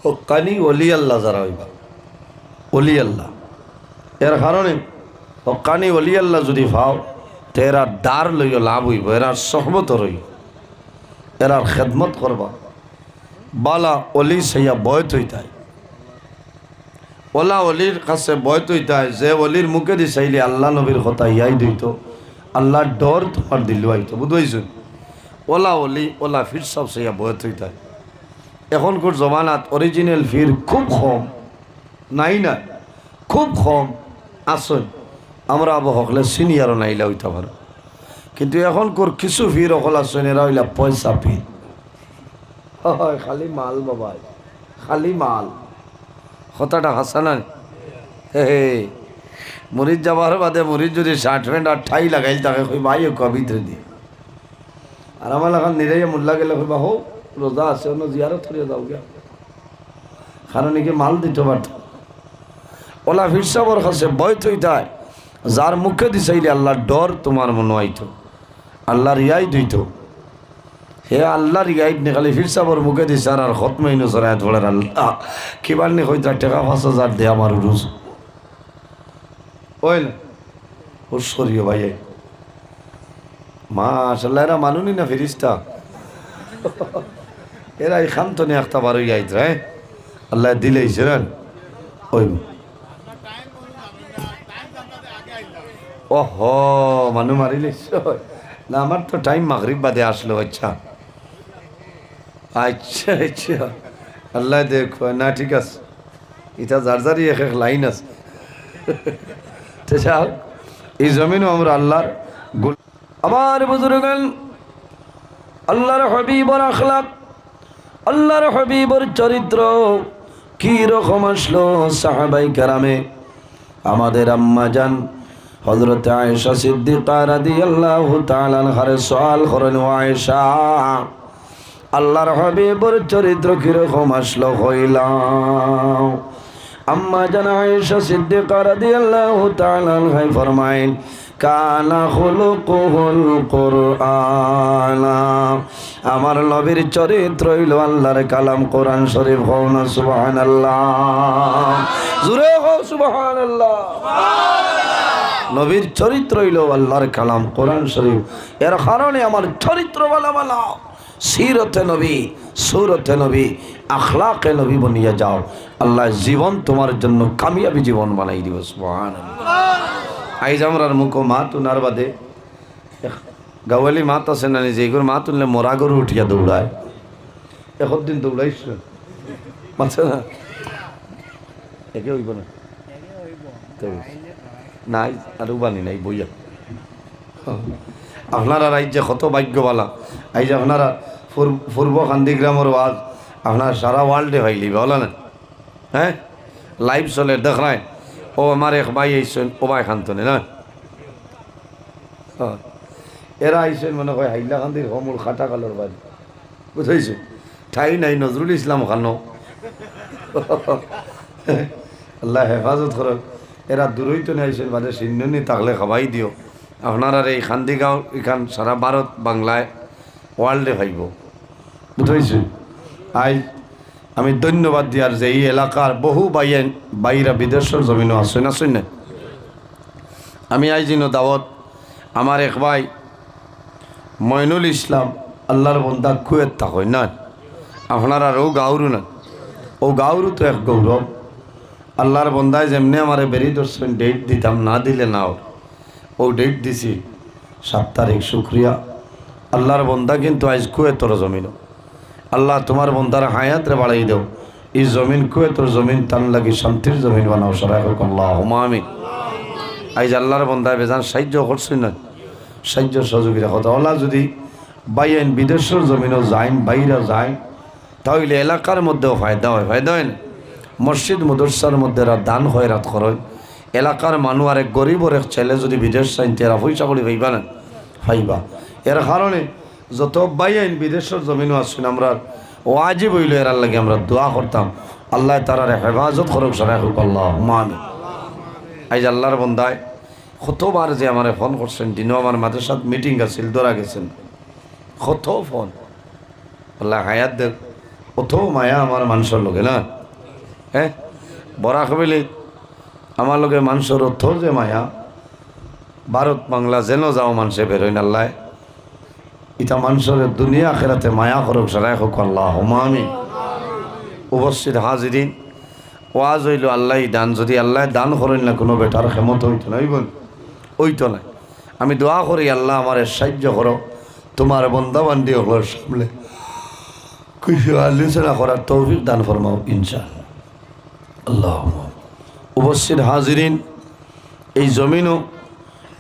হক্কানি অলি আল্লাহ যারা হইবা, অলি আল্লাহ এর কারণে হক্কানি অলি আল্লাহ যদি পাও তো এরা দ্বার লইয়া লাভ হইব, এরা সহমত রইব, এরা খেদমত করবা। বালা অলি সাইয়া বয়ত হইতায়, ওলা অলির কাছে বয়ত হইতায়, যে অলির মুখে দি চাইলে আল্লাহ নবীর কথা ইয়াই দিত, আল্লাহর ডর তোমার দিল আইতো, বুঝাইছো? ওলা অলি ওলা ফির সব সাইয়া বয়ত হইতায়। এখনকার জমানাত অরিজিনাল ফির খুব কম, নাই না, খুব কম আসন। আমরা আবু হকলে সিনিয়রও নাইলা হইতে পারো, কিন্তু এখনকার কিছু ফির অকল আসন, এরা হইলা পয়সা ফির। হয় খালি মাল বাবা, খালি মাল। কথাটা হাসা না? হে মরিচ যাবার বাদে মরিচ যদি শার্ট প্যান্ট আর ঠাই লাগাইল তাকে কই ভাই কবিত্রে দিয়ে, আর আমার এখন নিরাইয়া মোল্লা গেলে কইবা হো রোজা আছে অন্য জিয়ারত করিয়া যাও গিয়া, কারণ একে মাল দিতে পারত। ওলা ফির সাবর কাছে বয়ত হইতায়, যার মুখে দিছাইলে আল্লাহর ডর তোমার মনে হইতো, আল্লাহর ইয়াই দিত। হে আল্লাহর ইয়াই নে খালি ফির সাবর মুখে দিছে আর খতমাইনো সরায় ধরার আল্লাহ কিবার নে কইতা টাকা 5,000 দে আমার রুজ ওই না সরিয়ে ভাই মাশাআল্লাহ। এরা মানুনি না ফেরিস্তা, এরা এখান তো নিয়ে একটা বারোই আইত রে আল্লাহ দিলেইছে না ওই। ওহ মানু মারিলিস না, আমার তো টাইম মাগরিব বাদে আসলো। আচ্ছা আচ্ছা আচ্ছা আল্লাহ দেখো না, ঠিক আছে, এটা যার যারই এক এক লাইন আছে। এই জমিনও আমরা আল্লাহর আমার বুজুর্গান, আল্লাহর হাবিবর আখলাক, আল্লাহর হাবিবর চরিত্র কি রকম আসলো সাহাবাই কেরামে। আমাদের আম্মা জান হযরত আয়েশা সিদ্দিকা রাদিয়াল্লাহু তাআলা আনহার সওয়াল করেন, আয়েশা আল্লাহর হাবিবর চরিত্র কি রকম আসলো হইলাম। আম্মা জান আয়েশা সিদ্দিকা রাদিয়াল্লাহু তাআলা আনহা ফরমায়েন, কানা খুলুকুহুল কুরআন, আমার নবীর চরিত্র হইল আল্লাহর কালাম কোরআন শরীফ। হও না সুবহানাল্লাহ, জোরে হও সুবহানাল্লাহ। নবীর চরিত্র হইল আল্লাহর কালাম কোরআন শরীফ। এর কারণে আমার চরিত্র বালা বালা, সিরতে নবী, সুরতে নবী, আখলাকে নবী বনিয়ে যাও, আল্লাহ জীবন তোমার জন্য কামিয়াবি জীবন বানাই দিব। সুবহানাল্লাহ। আইজ আমরার মুখ মা তুনার বাদে গাওয়ালি মাত আছে না, যে এগুলো মা তুললে মরা গরু উঠিয়া দৌড়ায়, এখন দিন দৌড়াইছ মাথা না একে হইব না নাই আর উবানি নাই বইয়া। আপনারা রাজ্যে কত ভাগ্যবালা, এই যে আপনারা পূর্ব কান্দিগ্রামের ওয়াজ আপনার সারা ওয়ার্ল্ডে হইলি বলা না, হ্যাঁ লাইভ চলে দেখায়। ও আমার এক ভাই আইসেন, ও ভাই খান্তনে না, এরা আইসেন মনে হয় হাইলাকান্দির হমুর খাটা কালোর বাড়ি, বুঝাইছে ঠাই নাই নজরুল ইসলাম খানো। আল্লাহ হেফাজত করক। এরা দূরই তো আইসেন বাদে সিন্নি থাকলে খাবাই দিও। আপনার এই খান্দিগাঁও এখান সারা ভারত বাংলায় ওয়ার্ল্ডে ভাইব, বুঝাইছে। আই আমি ধন্যবাদ দিয়ার যে এই এলাকার বহু বাইরা বিদেশের জমিনও আসেন আসেন না। আমি আইজিনো দাওয়াত আমার এক ভাই মইনুল ইসলাম আল্লাহর বন্দা কুয়েত থাকই না, আপনার আর ও গাউরু না, ও গাউরু তো এক গৌরব। আল্লাহর বন্দায় যেমনি আমার বেরি দর্শন ডেট দিতাম, না দিলে নাও ও ডেট দিছি 7 তারিখ, শুক্রিয়া। আল্লাহর বন্দা কিন্তু আজ কুয়েতর জমিন, আল্লাহ তোমার বন্দার হায়াতরে বাড়াই দেও, এই জমিন কুয়েতর জমিন তান লাগি শান্তির জমিন বানাও সরাই হোক আল্লাহুম্মা আমিন। আজ আল্লাহর বন্দায় বেজান সাহায্য করছি না, সাহায্য সহযোগিতা কথা ওলা যদি বাইন বিদেশের জমিনও যায়, বাইরা যায়, তাহলে এলাকার মধ্যেও ফায়দা হয়, ফায়দা হয় না। মসজিদ মদরসার মধ্যে এরা দান হয়, রাত খরচ এলাকার মানুষ আর এক গরিবর এক ছেলে যদি বিদেশ চাইতে এরা পয়সা করে পাইবা না, পাইবা। এর কারণে যত বাইন বিদেশের জমিনও আসছেন আমরা ওয়াজিব হইল এরার লাগে আমরা দোয়া করতাম, আল্লাহ তারারে হেফাজত করুক সরাই হোক আল্লাহুম্মা আমিন। আজ আল্লাহর বন্দায় কতবার যে আমার ফোন করছেন, দিনও আমার মাদ্রাসাত মিটিং আছিল, দৌড়া গেছেন, কত ফোন, আল্লাহ হায়াত দেখ। অত মায়া আমার মানুষের লগে না হ্যাঁ বরা কবিলি আমার লগে মানুষের অর্থ যে মায়া ভারত বাংলা যেন যাও মানুষে বেরোয় নাল্লাই ইটা মানুষের দুনিয়া আখেরাতে মায়া করুক সারাই হোক আল্লাহ আমি উপস্থিত হাজিরিন ওয়াজ হইল আল্লাহ দান যদি আল্লাহ দান করেন না কোনো বেটার ক্ষমতা হইতো না ওইতো না আমি দোয়া করি আল্লাহ আমার সাহায্য করো তোমার বন্দাবান্দি হলোর সামনে কিছু আলোচনা করার তৌফিক দান ফরমাও ইনশাআল্লাহ আল্লাহ উপস্থিত হাজিরিন এই জমিনও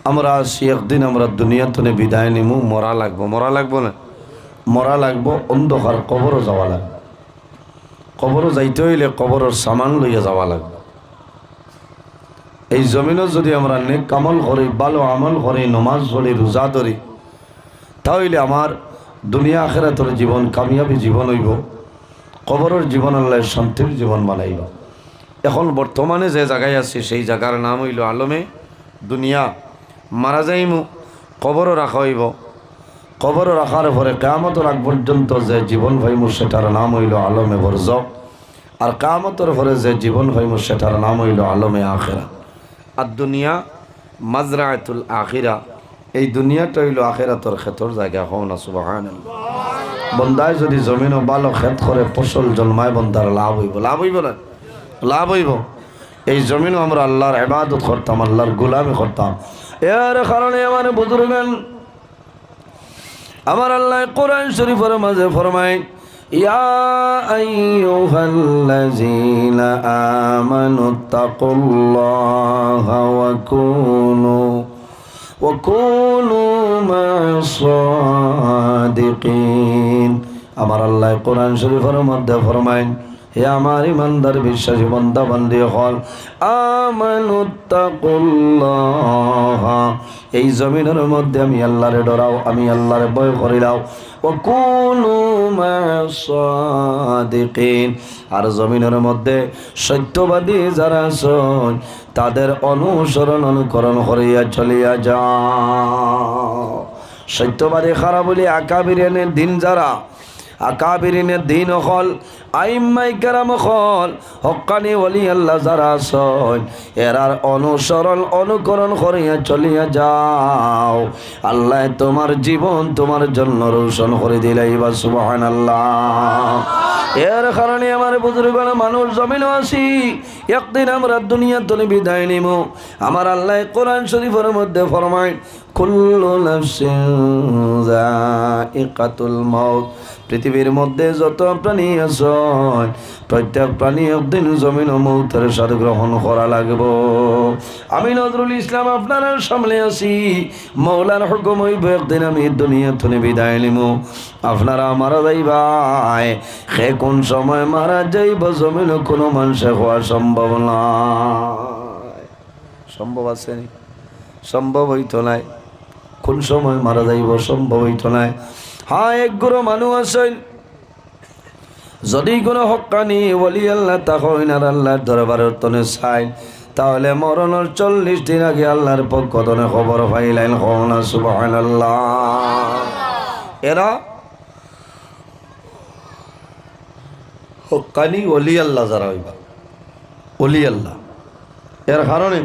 আমরা আসি একদিন আমরা দুনিয়াতনে বিদায় নিমু মরা লাগবো না মরা লাগবো অন্ধকার কবরও যাওয়া লাগবে কবরও যাইতে হইলে কবরের সামান লইয়া যাওয়া লাগবে এই জমিনও যদি আমরা নেক কামল করি ভালো আমল করি নমাজ পড়ি রোজা ধরি তাহলে আমার দুনিয়া আখিরাতের জীবন কামিয়াবি জীবন হইব কবরের জীবন আল্লাহ শান্তির জীবন বানাইব এখন বর্তমানে যে জায়গায় আছি সেই জায়গার নাম হইল আলমে দুনিয়া মারা যাইমু কবরও রাখা হইব কবরও রাখার পরে কিয়ামতের আগ পর্যন্ত যে জীবন পাইমু সেটার নাম হইল আলমে বরজখ আর কিয়ামতের পরে যে জীবন পাইমু সেটার নাম হইল আলমে আখিরা আর দুনিয়া মাজরাতুল আখিরা এই দুনিয়াটা হইল আখিরাতের ক্ষেতর জায়গা হও না সুবহানাল্লাহ বন্দায় যদি জমিনও ভালো ক্ষেত করে ফসল জন্মায় বন্দার লাভ হইব না লাভ হইব এই জমিনও আমরা আল্লাহর ইবাদত করতাম আল্লাহর গোলামি করতাম এর কারণে আমার বুজুর্গান আমার আল্লাহ কোরআন শরীফের মাঝে ফরমায় ইয়া আইয়ুহাল্লাযীনা আমানুত্তাকুল্লাহা ওয়া কুনু মা'আস সাদিকিন আমার আল্লাহ কোরআন শরীফের মধ্যে ফরমায় হে আমার ইমানদার বিশ্বাসী বান্দা বান্দি হল আমানুত্তাকুল্লাহ এই জমিনের মধ্যে আমি আল্লাহরে ডরাও আমি আল্লাহরে ভয় করিলাও ওয়া কুনু মা'আস সাদিকিন আর জমিনের মধ্যে সত্যবাদী যারা আছেন তাদের অনুকরণ করিয়া চলিয়া যাও সত্যবাদী খারাপ বলি আকাবিরিনের দিন যারা আকাবিরিনের দিন হল আইম্মাই কেরাম হল হক্কানি ওলি আল্লাহ যারা আছেন এরার অনুকরণ করিয়া চলিয়া যাও আল্লাহ তোমার জীবন তোমার জন্য রোশন করে দিলাই বা সুবহানাল্লাহ এর কারণে আমার বুজুর্গণ মানুষ জমিন আসি একদিন আমরা দুনিয়া তলে বিদায় নিব আমার আল্লাহ কোরআন শরীফের মধ্যে ফরমায় কুল্লু নাফসিন যায়িকাতুল মাউত পৃথিবীর মধ্যে যত প্রাণী আছে প্রত্যেক প্রাণী একদিন জমিন ও মৌতের স্বাদ গ্রহণ করা লাগবে আমি নজরুল ইসলাম আপনার সামনে আছি মৌলার হুকুম হইব একদিন আমি দুনিয়া থেকে বিদায় নিব আপনারা মারা যাইবাই সে কোন সময় মারা যাইব জমিন কোনো মানুষে হওয়া সম্ভব নয় সম্ভব আছে সম্ভব হইতো নাই কোন সময় মারা যাইব সম্ভব হইতো নাই হ্যাঁ এক গুরু মানুষ আছেন যদি কোনো হক্কানি ওলি আল্লাহ তখন আর আল্লাহর দরবারের তনে চাই তাহলে মরণের 40 দিন আগে আল্লাহর পক্ষ তনে খবর পাইলেন হন সুবহানাল্লাহ এরা হক্কানি ওলি আল্লাহ যারা হইবা ওলি আল্লাহ এর কারণে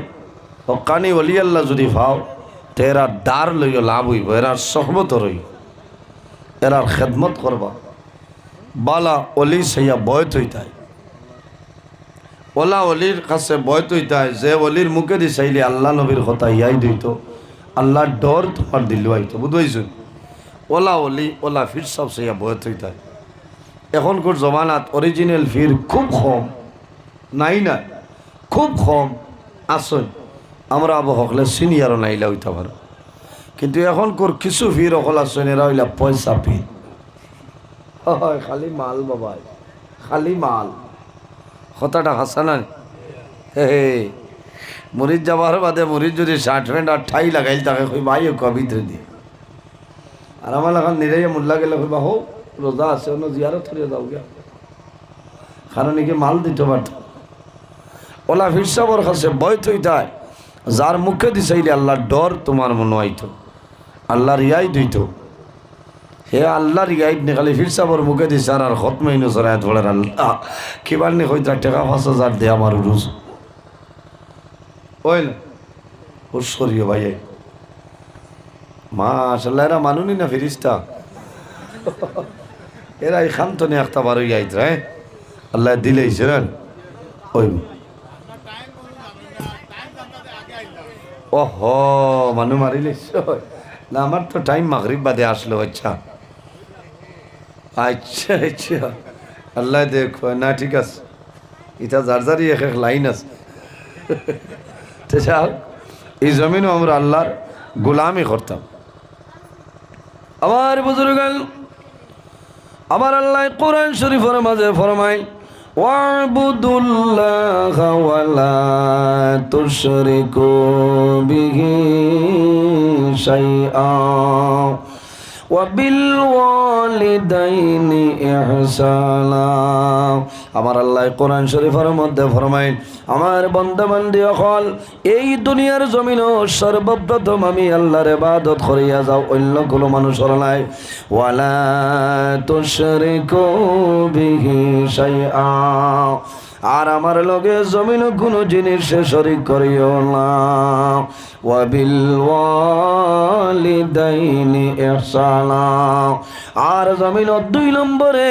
হক্কানি ওলি আল্লাহ যদি পাও তো এরা ডার লইয়া লাভ হইব এরা সহমত রইব এরার খেদমত করবা বালা অলি সেইয়া বয়ত হইতায় ওলা অলির কাছে বয়ত হইতায় যে অলির মুখে দি চাইলে আল্লাহ নবীর কথা ইয়াই দিত আল্লাহর ডর তোমার দিল আইতো বুঝাইছ ওলা অলি ওলা ফির সব সেইয়া বয়ত হইতায় এখনকার জমানাত অরিজিনাল ফির খুব কম নাই না খুব কম আসন আমরা আবু হকলে সিনিয়রও নাইলা হইতে পারো কিন্তু এখনকার কিছু ফির অকল আসন এরা হইলা পয়সা ফির হয় খালি মাল বাবাই খালি মাল কথাটা হাসানা হে মরিচ যাবার বাদে মরিচ যদি 60 প্যান্ট আর ঠাই লাগাইল তাকে কই ভাই কবিত্রে দিয়ে আর আমার এখন নিরাইয়া মোল্লা গেলে কইবা হো রোজা আছে অন্য জিয়ারত করে যাও গিয়া কারণ একে মাল দিতে পারত ওলা ফিরসাবর কাছে বয় থইতায় যার মুখে দিছাইলে আল্লাহর ডর তোমার মনে হইতো আল্লাহর ইয়াই দিত হে আল্লাহর গাইড নে খালি ফিরসাবর মুখে দিছে আর খত মাইনো সরায় ধরার আল্লাহ কিবার নে কই টাকা 5,000 দে আমার রুজ ওইল ওসরিও ভাই মাশাআল্লাহ এরা মানুনি না ফেরেশতা এরা এখান তো নে একটা বার হই আইত রে আল্লাহ দিলেইছে রে ওই ওহো মানু মারিলিস না আমার তো টাইম মাগরিব বাদে আসলো আচ্ছা আচ্ছা আচ্ছা আল্লাহ দেখো না ঠিক আছে এটা যার যারই এক এক লাইন আছে এই জমিনও আমরা আল্লাহর গোলামি করতাম আমার বুজুর্গ আমার আল্লাহ কোরআন শরীফের মাঝে ফরমায় ওয়াবুদুল্লাহ ওয়ালা তুশরিকু বিহি শাইআ ওয়াবিল ওয়ালিদাইনি ইহসানা আমার আল্লাহ কোরআন শরীফের মধ্যে ফরমায় আমার বান্দা বান্দি হল এই দুনিয়ার জমিনও সর্বপ্রথম আমি আল্লাহর ইবাদত করিয়া যাও অন্য কোনো মানুষের নাই ওয়ালা তুশরিকু বিহি শাইআ আর আমার লগে জমিন কোনো জিনিস শরীক করিও না ওয়াবিল ওয়ালিদাইনি ইহসানা আর জমিন 2 নম্বরে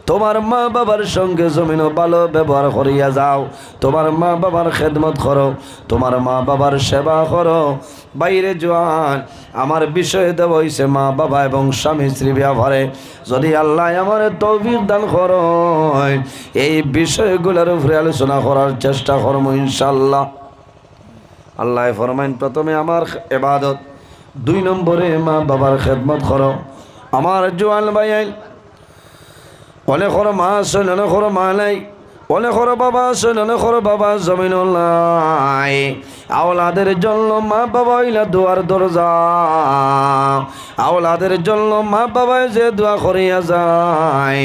তোমার মা বাবার সঙ্গে জমিন ভালো ব্যবহার করিয়া যাও তোমার মা বাবার খেদমত করো তোমার মা বাবার সেবা করো বাইরে জোয়ান আমার বিষয় দেব হইছে মা বাবা এবং স্বামী স্ত্রী ব্যাপারে যদি আল্লাহ আমার তৌফিক দান করো এই বিষয়গুলোর উপরে আলোচনা করার চেষ্টা করবো ইনশাআল্লাহ আল্লাহ ফরমাইন প্রথমে আমার ইবাদত 2 নম্বরে মা বাবার খেদমত করো আমার জোয়ান ভাই অনেক বড় মা আছে অনেক বড় মা নাই অনেক বড় বাবা আছে অনেক বড় বাবা জমিন নাই আওলাদের জন্য মা বাবা হইলা দুয়ার দরজা আওলাদের জন্য মা বাবা যে দোয়া করিয়া যায়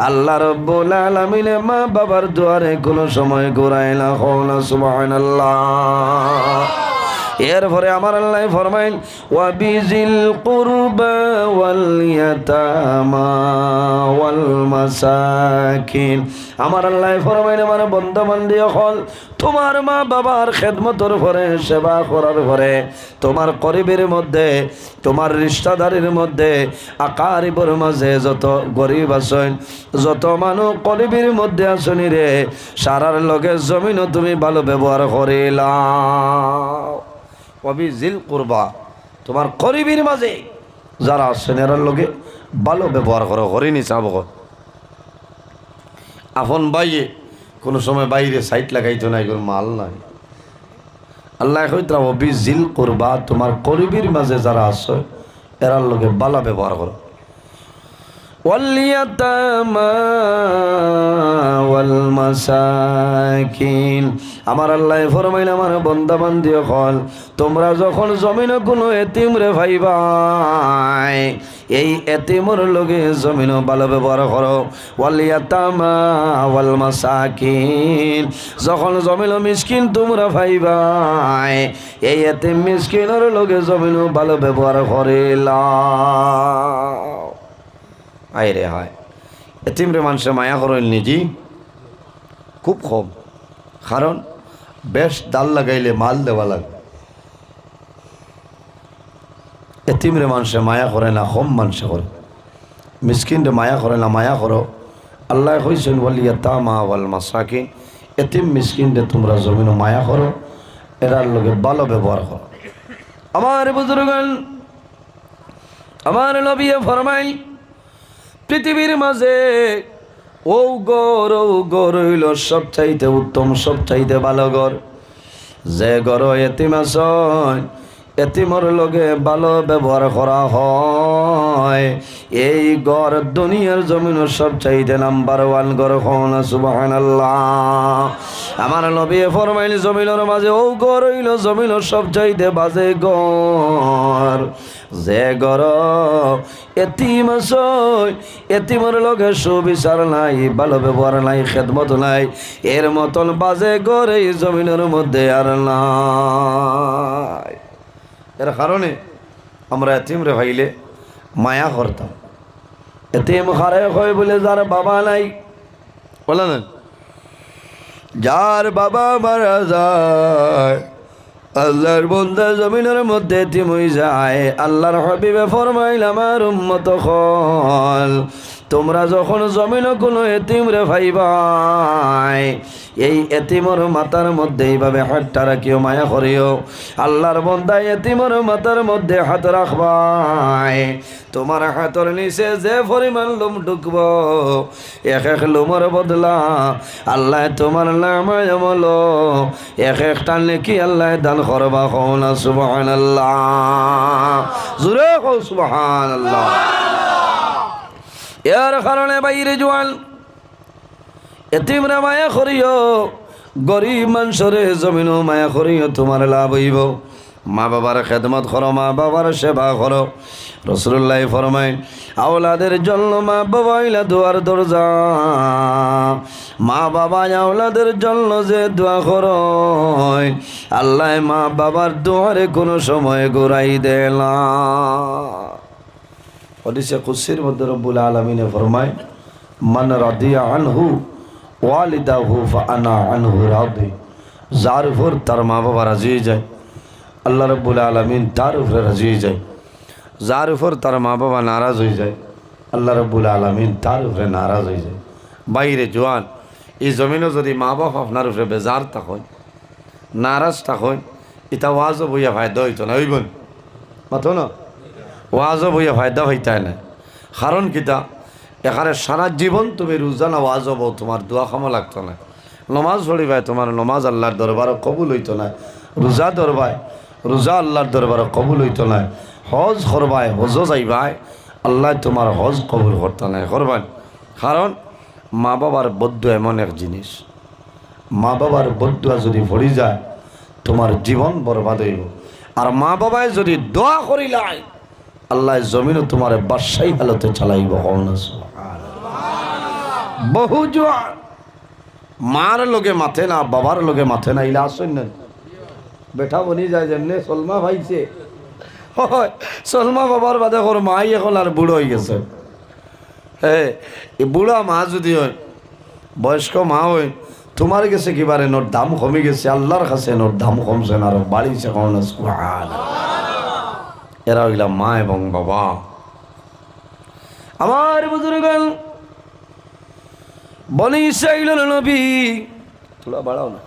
আল্লাহ রাব্বুল আলামিন মা বাবার দুয়ারে কোনো সময় ঘুরায় না সুবহানাল্লাহ এরপরে আমার আল্লাহ ফরমাইন ওয়াবিজিল কুরবা ওয়াল ইয়াতামা ওয়াল মাসাকিন আমার আল্লাহ ফরমাইন আমার বান্দা বান্দি হল তোমার মা বাবার খেদমতের পরে সেবা করার পরে তোমার করিবের মধ্যে তোমার রিশতাদারের মধ্যে আকারিবর মাঝে যত গরিব আছেন যত মানুষ করিবের মধ্যে আসনি রে সারার লগে জমিনও তুমি ভালো ব্যবহার করিলা ওয়াবিজিল কুরবা তোমার করিবির মাঝে যারা আছেন এর লগে ভালো ব্যবহার করো করিনি চাব আপন বাইয়ে কোনো সময় বাইরে সাইট লাগাইতো না এগুলো মাল নাই আল্লাহ কইতা ওয়াবিজিল কুরবা তোমার করিবির মাঝে যারা আছে এর লগে ভালো ব্যবহার করো ওয়ালিয়াতামা ওয়াল মাসাকিন আমার আল্লাহ ফরমাইল আমার বান্দা বান্দি হল তোমরা যখন জমিনে কোনো এতিম রে ভাইবাই এই এতিমর লগে জমিন ভালো ব্যবহার করো ওয়ালিয়াতামা ওয়াল মাসাকিন যখন জমিন মিসকিন তোমরা ভাইবাই এই এতিম মিসকিনের লগে জমিন ভালো ব্যবহার করিলা আয় রে হয় এতিম রে মানুষে মায়া করেন নিজে খুব কম কারণ বেশ ডাল লাগাইলে মাল দেওয়া লাগে এতিম রে মানুষে মায়া করে না কম মানুষে করে মিসকিন রে মায়া করে না মায়া করো আল্লাহ কইছেন ওয়ালিয়াতামা ওয়াল মাসাকিন এতিম মিসকিন রে তোমরা জমিন মায়া করো এরার লগে ভালো ব্যবহার করো আমার বুজুর্গান আমার নবী ফরমাইল পৃথিবীর মাঝে ও গর হইল সব চাইতে উত্তম সব চাইতে ভালো ঘর যে ঘর এতিম আছে এতিমর লগে ভালো ব্যবহার করা হয় এই ঘর দুনিয়ার জমিন সব চাইতে নাম্বার 1 ঘর হন সুবহানাল্লাহ আমার নবী ফরমাইল জমিনের মাঝে ও ঘর হইল জমিন সব চাইতে বাজে ঘর যে ঘর এতিম আছে এতিমর লগে সুবিচার নাই ভালো ব্যবহার নাই খেদমত নাই এর মতন বাজে ঘর এই জমিনের মধ্যে আর নাই এর কারণে আমরা এতিম রে ভাইলে মায়া করতাম এতিম হারে হয় বলে যার বাবা নাই, বলে না, যার বাবা মারা যায় আল্লাহর বান্দা জমিনের মধ্যে এতিম হয়ে যায়। আল্লাহর হাবিবে ফরমাইল আমার উম্মত হল, তোমরা যখন জমিনে কোনো এতিম রে ভাইবাই, এই এতিমর মাথার মধ্যে এইভাবে হাতটা রাখিও, মায়া করিও। আল্লাহর বান্দা এতিমর মাথার মধ্যে হাত রাখবাই, তোমার হাতের নিচে যে পরিমাণ লোম ঢুকব, এক এক লোমের বদলা আল্লাহ তোমার নামায় আমল এক একটা নেকি আল্লাহ দান করবা। কও না সুবহানাল্লাহ, জোরে কও সুবহানাল্লাহ। এর কারণে বাইরে জোয়ান এতিমরা মায়া করিও, গরিব মানুষরে জমিনও মায়া করিও, তোমার লাভ হইব। মা বাবার খেদমত করো, মা বাবার সেবা করো। রাসূলুল্লাহ ফরমায় আওলাদের জন্য মা বাবা হইলা দোয়ার দরজা। মা বাবা আওলাদের জন্য যে দোয়া করো, আল্লাহ মা বাবার দোয়ারে কোনো সময় ঘুরাই দেয় না। হাদিসে কুদসির মধ্যে রব্বুল আলামিন ফরমায় মান রাদিয়া আনহু ওয়ালিদাহু ফাআনা আনহু রাদি। যার উপর তার মা বাবা রাজি হয়ে যায়, আল্লাহ রব্বুল আলামিন তার উপরে রাজি হয়ে যায়। যার উপর তার মা বাবা নারাজ হয়ে যায়, আল্লাহ রব্বুল আলামিন তার উপরে নারাজ হয়ে যায়। বাইরে জোয়ান এই জমিনও যদি মা বাবা আপনার উপরে বেজার থাকেন, নারাজ থাকেন, এটা ওয়াজও বইয়া ফায়দা হইতো না, হইব মাথো না, ওয়াজও বইয়া ফায়দা হইতায় না। কারণ কিতা, এখানে সারা জীবন তুমি রোজা না ওয়াজ হবো, তোমার দোয়া খামো লাগতো না। নমাজ পড়িবাই, তোমার নমাজ আল্লাহর দরবারও কবুল হইতো না। রোজা ধরবাই, রোজা আল্লাহর দরবারও কবুল হইতো না। হজ করবাই, হজও যাইবাই, আল্লাহ তোমার হজ কবুল করতো না, করবাই। কারণ মা বাবার বদ্ধ এমন এক জিনিস, মা বাবার বদ্ধুয়া যদি ভরি যায় তোমার জীবন বরবাদ হইব। আর মা বাবায় যদি দোয়া করিলাই, আল্লাহ জমিনও তোমার বাদশাহী হালতে চালাইব। বহু জোয়ান মার লোকে মাথে না, বাবার লোকে মাথে না, ইলা আসেন না বেঠা বনি যায়। যেমনি সলমা ভাইছে, সলমা বাবার বাদে ওর মাই এখন আর বুড়ো হয়ে গেছে। হ্যাঁ, এই বুড়া মা যদি হয়, বয়স্ক মা হয়, তোমার কাছে কিবারে নোর দাম কমে গেছে, আল্লাহর কাছে নোর দাম কমছে না, আরো বাড়িছে। এরা হইলা মা এবং বাবা। আমার বুজুর্গান বনি ইসরাইলের নবী, তোরা বাড়াও না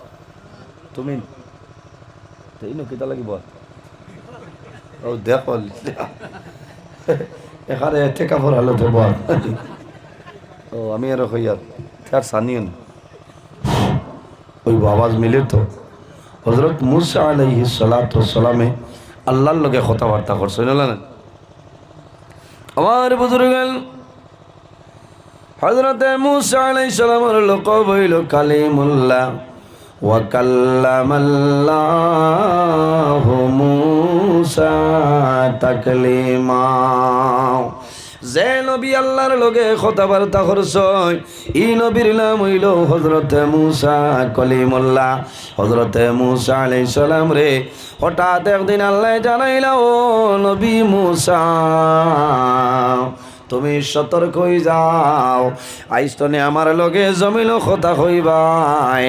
তুমি, তাই না কিতা লাগিব ও দেখো এখানে এতে কাপড় হালত হব। ও আমি আর হইয়ার তার সানিও না ওই আওয়াজ মিলে তো। হযরত মুসা আলাইহিস সালাতু ওয়াস সালামে আল্লাহর লগে কথাবার্তা করছেন না। আমার বুজুর্গান হযরত মুসা আলাইহিস সালামের লোক বইল কালিমুল্লাহ ওয়া কাল্লামাল্লাহু মুসা তাকলিমা। যে নবী আল্লাহর লগে কথাবার্তা করছয়, ই নবীর নাম হইল হযরত মুসা কলিমুল্লাহ। হযরত মুসা আলাইহিস সালাম রে হঠাৎ একদিন আল্লাহ জানাইলা, ও নবী মুসা তুমি সতর্ক হয়ে যাও, আইস্তনে আমার লগে জমিন কথা হইবাই,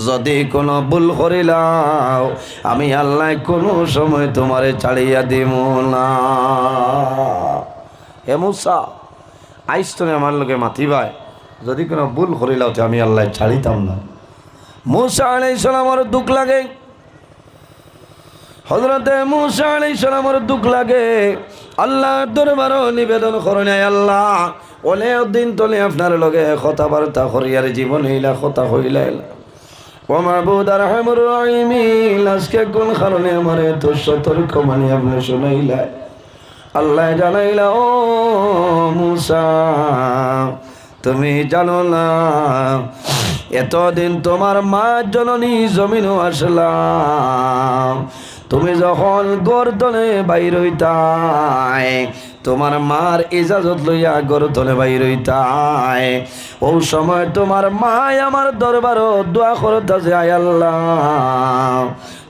যদি কোনো ভুল করিলাও আমি আল্লাহ কোনো সময় তোমারে ছাড়িয়া দিব না। হে মুসা, আইস্তনে আমার লগে মাতিবাই, যদি কোনো ভুল করিলাও তো আমি আল্লাহ ছাড়িতাম না। মুসা আলাইহিস সালামের দুঃখ লাগে, হযরতে মুসা আলাইহিস সালামের দুঃখ লাগে। আল্লাহ দরবারও নিবেদন করেন, আল্লাহ অনেক দিন তলে আপনার লগে কথাবার্তা করিয়ার জীবন হইলা কথা হইলা, ও মাবুদ আর রহমানুর রহিম, আজকে কোন কারণে আমার এত সতর্ক মানে আপনি শুনাইলা। আল্লাহ জানাইলা, ও মুসা তুমি জানো না এতদিন তোমার মা জননী জমিনও আসলাম, তুমি যখন গর্দনে বাইর হইতাই তোমার মার ইজাজত লইয়া গরতলে বাইর হইতায় ও সময় তোমার মা আমার দরবারও দোয়া করতাছে আয় আল্লাহ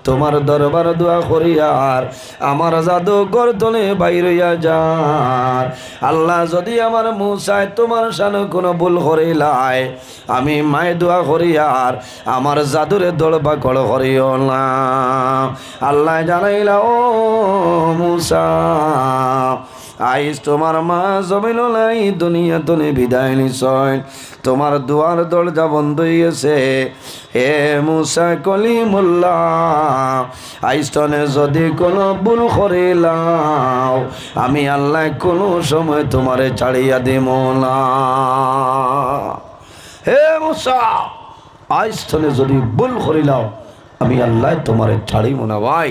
তোমার দরবার দোয়া করিয়ার আমার জাদু গরতলে বাইর হইয়া যার আল্লাহ যদি আমার মুসায় তোমার সানে কোনো ভুল করিলাই আমি মায়ে দোয়া করিয়ার আমার জাদুরে দলবা কল করিও না আল্লাহ জানাইলা ও মুসা আইস তোমার মা জমিন নাই দুনিয়া তুমি বিদায় নিছয় তোমার দুয়ার দরজা বন্ধ হয়ে গেছে হে মুসা কলিমুল্লাহ আইস্তনে যদি কোনো ভুল করিলাও আমি আল্লাহ কোনো সময় তোমারে ছাড়িয়া দিব না হে মুসা আইস্তনে যদি ভুল করিলাও আমি আল্লাহ তোমারে ছাড়িব না ভাই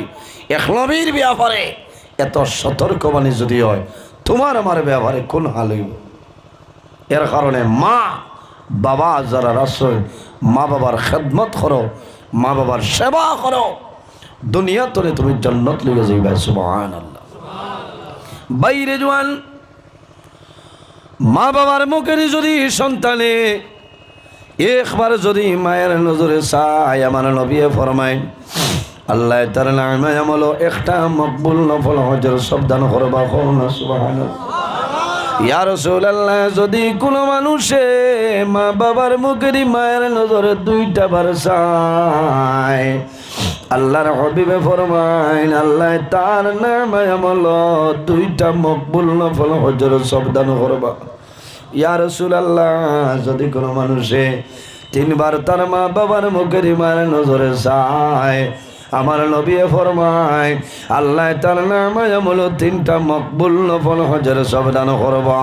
একলবীর ব্যাপারে এত সতর্কবাণী যদি হয় তোমার আমার ব্যবহারে কোন হাল হইব এর কারণে মা বাবা যারা রাসূল মা বাবার খেদমত করো মা বাবার সেবা করো দুনিয়া তোরে তুমি জান্নাত লইয়া যাইবা সুবহানাল্লাহ বাইরে জওয়ান মা বাবার মুখের যদি সন্তানে একবার যদি মায়ের নজরে চায় আমার নবী ফরমায় আল্লাহ তার নামে আমলো একটা মকবুল নফল হজের সাবধান করবা না সুবহানাল্লাহ ইয়া রাসূলুল্লাহ যদি কোনো মানুষে মা বাবার মুখের মায়ের নজরে দুইটা বার চায় আল্লাহর হাবিবে ফরমায় আল্লাহ তার নামে আমলো দুইটা মকবুল নফল হজের সাবধান করবা ইয়া রাসূলুল্লাহ যদি কোনো মানুষে তিনবার তার মা বাবার মুখের মায়ের নজরে চায় আমার নবী ফরমায় আল্লাহ তার নামে আমল তিনটা মকবুল নফল হজের সাবধান করবা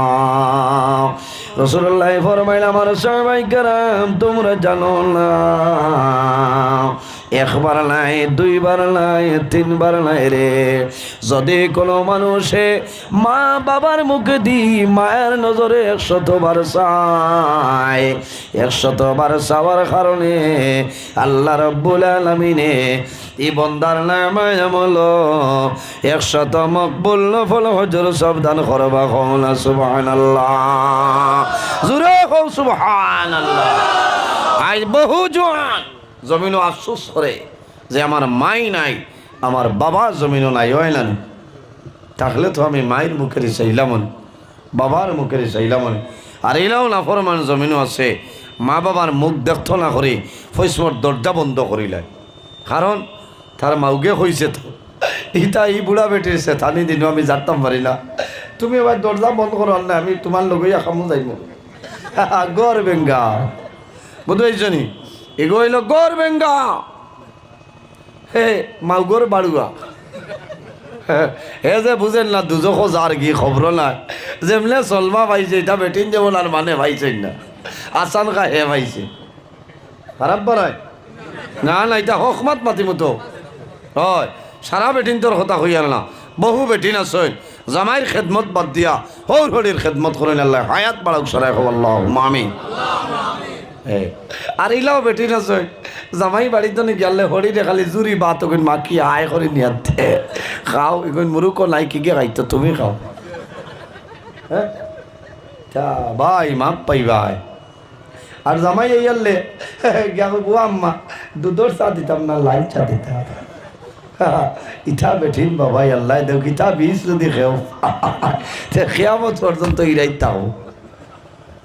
রাসূলুল্লাহ ফরমাইল আমার সাহাবায়ে কেরাম তোমরা জানো না একবার নাই দুইবার নাই তিনবার নাই রে যদি কোনো মানুষে মা বাবার মুখে দি মায়ের নজরে 100 বার চায় 100 বার চাওয়ার কারণে আল্লাহ রাব্বুল আলামিনে এই বন্দার নামে আমল 100 মকবুল নফল হজের সাবধান করবা কওনা সুবহানাল্লাহ জোরে কও সুবহানাল্লাহ আজ বহু জওয়ান জমিনও আফসোস করে যে আমার মাই নাই আমার বাবা জমিনও নাই হয় না তাহলে তো আমি মায়ের মুখের চাইলাম বাবার মুখের চাইলাম আর এলাও না ফরমান জমিনও আছে মা বাবার মুখ দেখতো না করে ফৈসমর দরজা বন্ধ করিলাই কারণ তার মাউগে হয়েছে তো ইটা ই বুড়া বেটির সে থানি দিনও আমি জানতাম পারি না তুমি এবার দরজা বন্ধ করো না আমি তোমার লগইয়া খামো যাইব গড় বেঙ্গা বুঝাইছনি এগো হইল গড় বেঙ্গা হে মাউগর বাড়ুয়া হে যে বুঝেন না দুজক যার কি খবর নাই যেমনে চলবা পাইছে এটা বেটিন যেমন আর মানে পাইছেন না আসান খা হে পাইছে খারাপ বাড়ায় না না এটা হকমাত মাতি মতো হয় সারা বেটিন তোর কথা হইয়ার না বহু বেটিন আছে জামাইয়ের খেদমত বাদ দিয়া হৌর হরির খেদমত করেন আল্লাহ হায়াত বাড়াক সরাই হব আল্লাহ মামি আর ইলাও বেটিন আছে জামাই বাড়িতে নি গেলে হরিরে খালি জুরি বাত ওখানে মাখি আয় করে নিয়াতে খাও এখন মুরুক নাই কি গে খাইতো তুমি খাও হ্যাঁ ভাই মাপ পাই ভাই আর জামাই এই আনলে গেল বুয়া আম্মা দুধর চা দিতাম না লাল চা দিতাম ইটা বেঠিন বাবাই আল্লাহ দেও কিতা বিষ যদি খেও খেয়ামত পর্যন্ত ইরাইতাও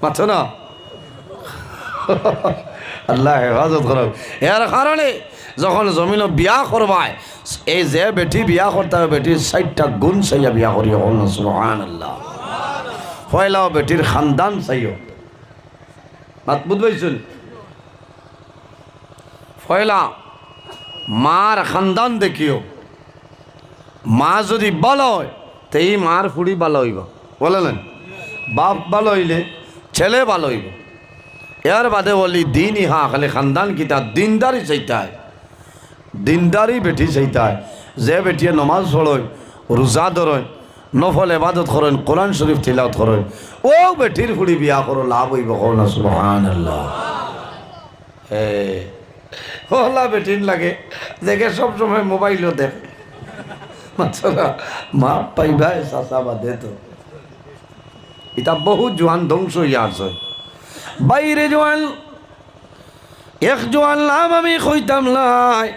মাথো না আল্লাহ হেফাজত করক এর কারণে যখন জমিন বিয়া করবায় এই যে বেটি বিয়া করতে হবে বেটির 60টা গুণ চাইয়া বিয়া করি সুবহানাল্লাহ পয়লাও বেটির খানদান চাইও মাত বুঝবাইছুন পয়লা মার খানদান দেখিও মা যদি ভালো হয় তো এই মার ফুড়ি ভালো হইব বলেন বাপ ভালো হইলে ছেলে ভালো হইব এর বাদে বলি দিনই হা খালি খানদান কিতা দিনদারি চাইতে হয় দিনদারি বেটি চাইতে হয় যে বেটিয়ে নমাজ পড়েন রোজা ধরেন নফল এবাদত করেন কোরআন শরীফ তিলাওয়াত করেন ও বেটির ফুড়ি বিয়া করো লাভ হইব কওনা সুবহানাল্লাহ হে হলা বেটিন লাগে দেখে সব সময় মোবাইলও দেখে মাছরা মা পাইবা চাষা বাদে তো এটা বহু জোয়ান ধ্বংস হইয়া আছে বাইরে জোয়ান এক জোয়ান নাম আমি কইতাম নাই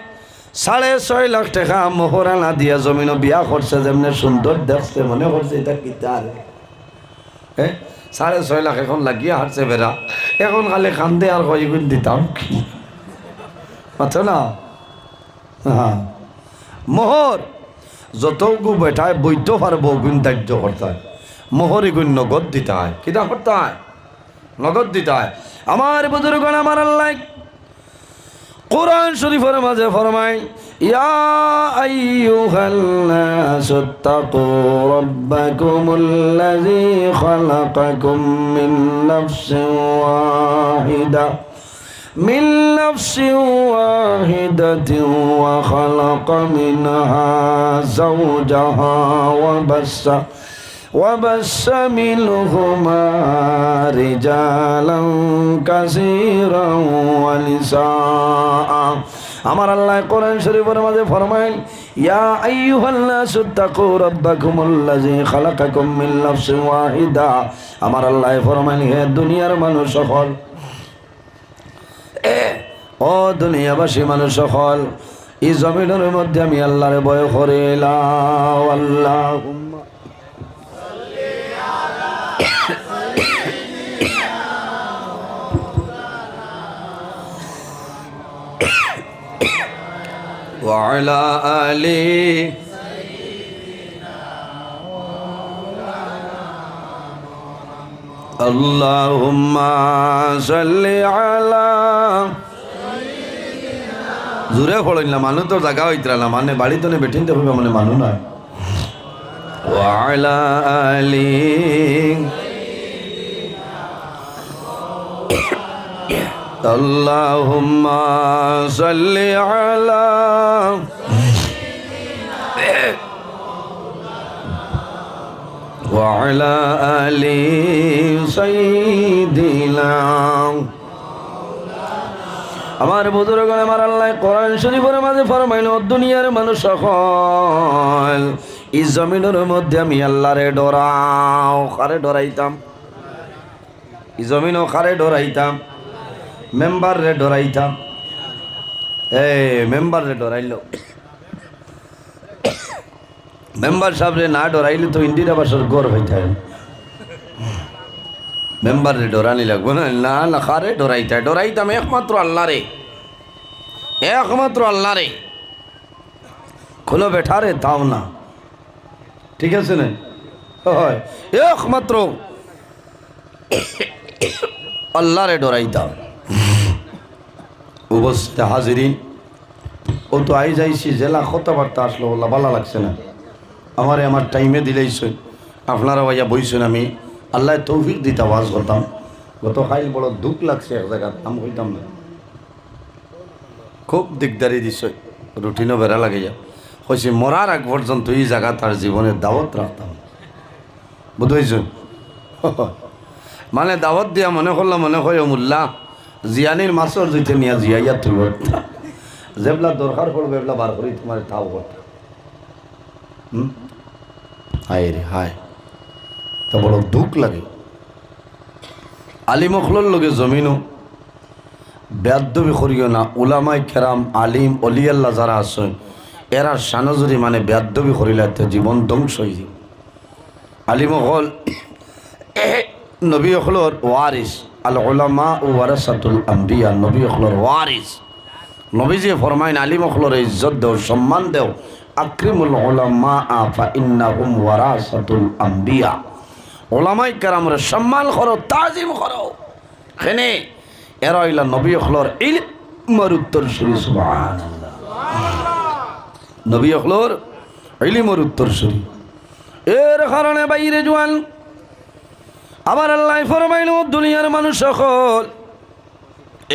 6.5 লাখ টাকা মোহরানা দিয়া জমিনও বিয়া করছে যেমনি সুন্দর দেখছে মনে করছে এটা কিতার 6.5 লাখ এখন লাগিয়া হারছে বেড়া এখন খালি কান্দে আর কয়গুণ দিতাম কি আচ্ছা না হ্যাঁ মোহর যতগু বেটায় বৈধ পারবো গুণ দাহ্য করতে হয় মোহর এগুণ নগদ দিতে হয় কিনা করতে হয় নগদ দিতে হয় আমার বুজুর্গণ আমার আল্লাহ কোরআন শরীফের মাঝে ফরমায় ইয়া আইয়ুহাল নাসু তাকু রাব্বাকুমুল্লাযী খালাকাকুম মিন নাফসিন ওয়াহিদা من نفس واحدة وخلق منها زوجها وبث منهما رجالا كثيرا ونساء আমার আল্লাহ কোরআন শরীফের মাঝে ফরমায় ইয়া আইয়ুহান নাসু তাকু রাব্বাকুমুল্লাযী খালাকাকুম মিন নাফসিন ওয়াহিদা আমার আল্লাহ ফরমায় হে দুনিয়ার মানুষ সকল ও দুনিয়াবাসী মানুষ সকল এই জমিনের মধ্যে আমি আল্লাহরে ভয় করিলাম আল্লাহুম্মা সাল্লি আলা ওয়া আলা আলি আল্লাহুম্মা সাল্লি আলা জোরে পড়ল না মানুষ তো জায়গা হইতরা না মানে বাড়ি তো বেঠিন তো হবে মানে মানুষ নয় ওয়া আলা আলি আল্লাহুম্মা সাল্লি আলা وعلى آل سيدنا আমার বুজুর্গণ আমার আল্লাহ কোরআন শরীফের মাঝে ফরমাইল দুনিয়ার মানুষ সকল এই জমিনের মধ্যে আমি আল্লাহরে ডরাও কারে ডরাইতাম এই জমিনও কারে ডরাইতাম মেম্বার রে ডরাইতাম মেম্বার রে ডরাইল মেম্বার সাহেবরে না ডরাইলে তো ইন্দিরা বাসার গড় হইতে হয় মেম্বার রে ডরানি লাগবো না না না কারে ডরাইতাম একমাত্র আল্লাহ রে খোলো বেঠা রে তাও না ঠিক আছে না হয় একমাত্র আল্লাহ রে ডরাইতাম উপস্থিত হাজিরিন ও তো আই যাইছি জেলা কথাবার্তা আসলো বললা ভালো লাগছে না আমারে আমার টাইমে দিলেইছেন আপনারা ভাইয়া বইছেন আমি আল্লাহ তৌফিক দিতে আওয়াজ করতাম গত খাইল বড় দুঃখ লাগছে এক জায়গা আম হইতাম না খুব দিকদারি দিছ রুটিনও বেড়া লাগে যা হয়েছে মরার আগ পর্যন্ত এই জায়গা তার জীবনের দাওয়াত রাখতাম বুঝেছেন মানে দাওয়াত দিয়া মনে করলাম মনে হয় মোল্লা জিয়ানির মাছর জুইতে নিয়ে জিয়াইয়া তুই যেবলা দরকার পড়বে এগুলা বার করি তোমার তাও করতাম হায় রে হায় তা বড় দুঃখ লাগে আলিম অখলর লগে জমিনও বেয়াদবি করিও না উলামাই কেরাম আলিম অলিয়াল্লাহ যারা আছেন এরা সানজুরি মানে বেয়াদবি করিলে জীবন ধ্বংস হয়ে যায় আলিম অখল নবী অখলর ওয়ারিস আল উলামা ও ওয়ারাসাতুল আম্বিয়া নবী অখলর ওয়ারিস নবীজি ফরমাইন আলিম অখলর ইজ্জত দেও সম্মান দেও আকরিমুল উলামা ফা ইন্নাহুম ওয়ারাসাতুল আম্বিয়া ওলামাই কেরামরে সম্মান করো তাজিম করো এখানে এরা হইলা নবী অখলর ইলমের উত্তরসূরি সুবহানাল্লাহ নবী অখলর ইলমের উত্তরসূরি এর কারণে বাইরে জওয়ান আবার আল্লাহ ফরমাইল দুনিয়ার মানুষ সকল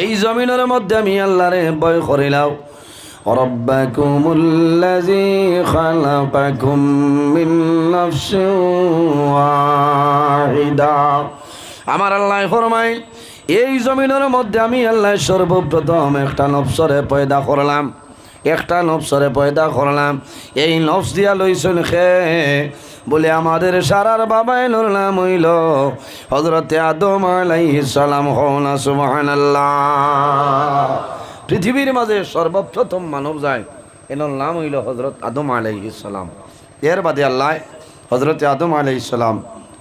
এই জমিনের মধ্যে আমি আল্লাহরে ভয় করিলাম রব্বাকুমুল্লাযী খালাকাকুম মিন নাফসিন ওয়াহিদা আমার আল্লাহ ফরমাইল এই জমিনের মধ্যে আমি আল্লাহ সর্বপ্রথম একটা নফসরে পয়দা করলাম এই নফস দিয়া লইছেন খে বলে আমাদের সারার বাবা এলোর নাম হইল হযরতে আদম আলাইহিস সালাম। হওনা সুবহানাল্লাহ। পৃথিবীর মাঝে সর্বপ্রথম মানব যায় এনোর নাম হইল হযরত আদম আলাইহিস সালাম। এর বাদে আল্লাহ হযরতে আদম আলাইহিস সালাম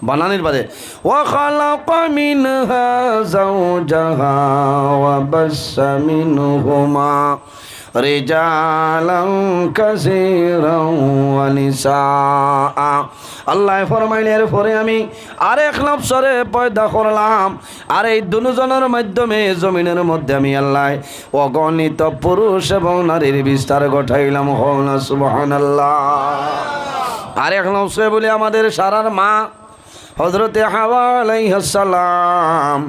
বানানির বাদে ওয়া খালাকা মিনহা যাওজাহা ওয়া বাসসা মিনহুমা রিজালান কাসীরান ওয়া নিসা। আল্লাহ ফরমাইলেন এরপরে আমি আরেক নফসরে পয়দা করলাম, আর এই দুজনের মাধ্যমে জমিনের মধ্যে আমি আল্লাহ অগণিত পুরুষ এবং নারীর বিস্তার ঘটাইলাম। হওনা সুবহানাল্লাহ। আরেক নফসে বলে আমাদের সারার মা হযরতে হাওয়া আলাইহিস সালাম।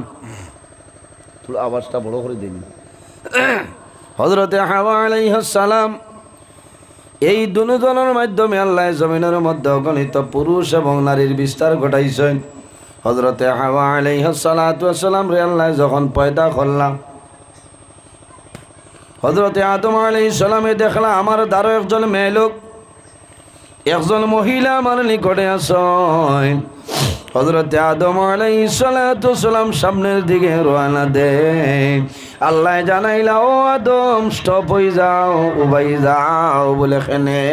পুরো আওয়াজটা বড় করে দিন। হযরতে হাওয়া আলাইহিস সালাম এই দুজনের মাধ্যমে আল্লাহ জমিনের মধ্যে অগণিত পুরুষ এবং নারীর বিস্তার ঘটাইছেন। হযরতে হাওয়া আলাইহিস সালাতু ওয়াস সালাম রে আল্লাহ যখন পয়দা করলাম, হযরতে আদম আলাইহিস সালামে দেখলা আমার দ্বারা একজন মেয়ে লোক, একজন মহিলা আমার নিকটে আসেন। হযরতে আদম আলাইহিস সালাতু ওয়াস সালাম সামনের দিকে রওনা দেন। আল্লাহ জানাইলা ও আদম স্টপ হয়ে যাও, উবাই যাও। বলে কেনে?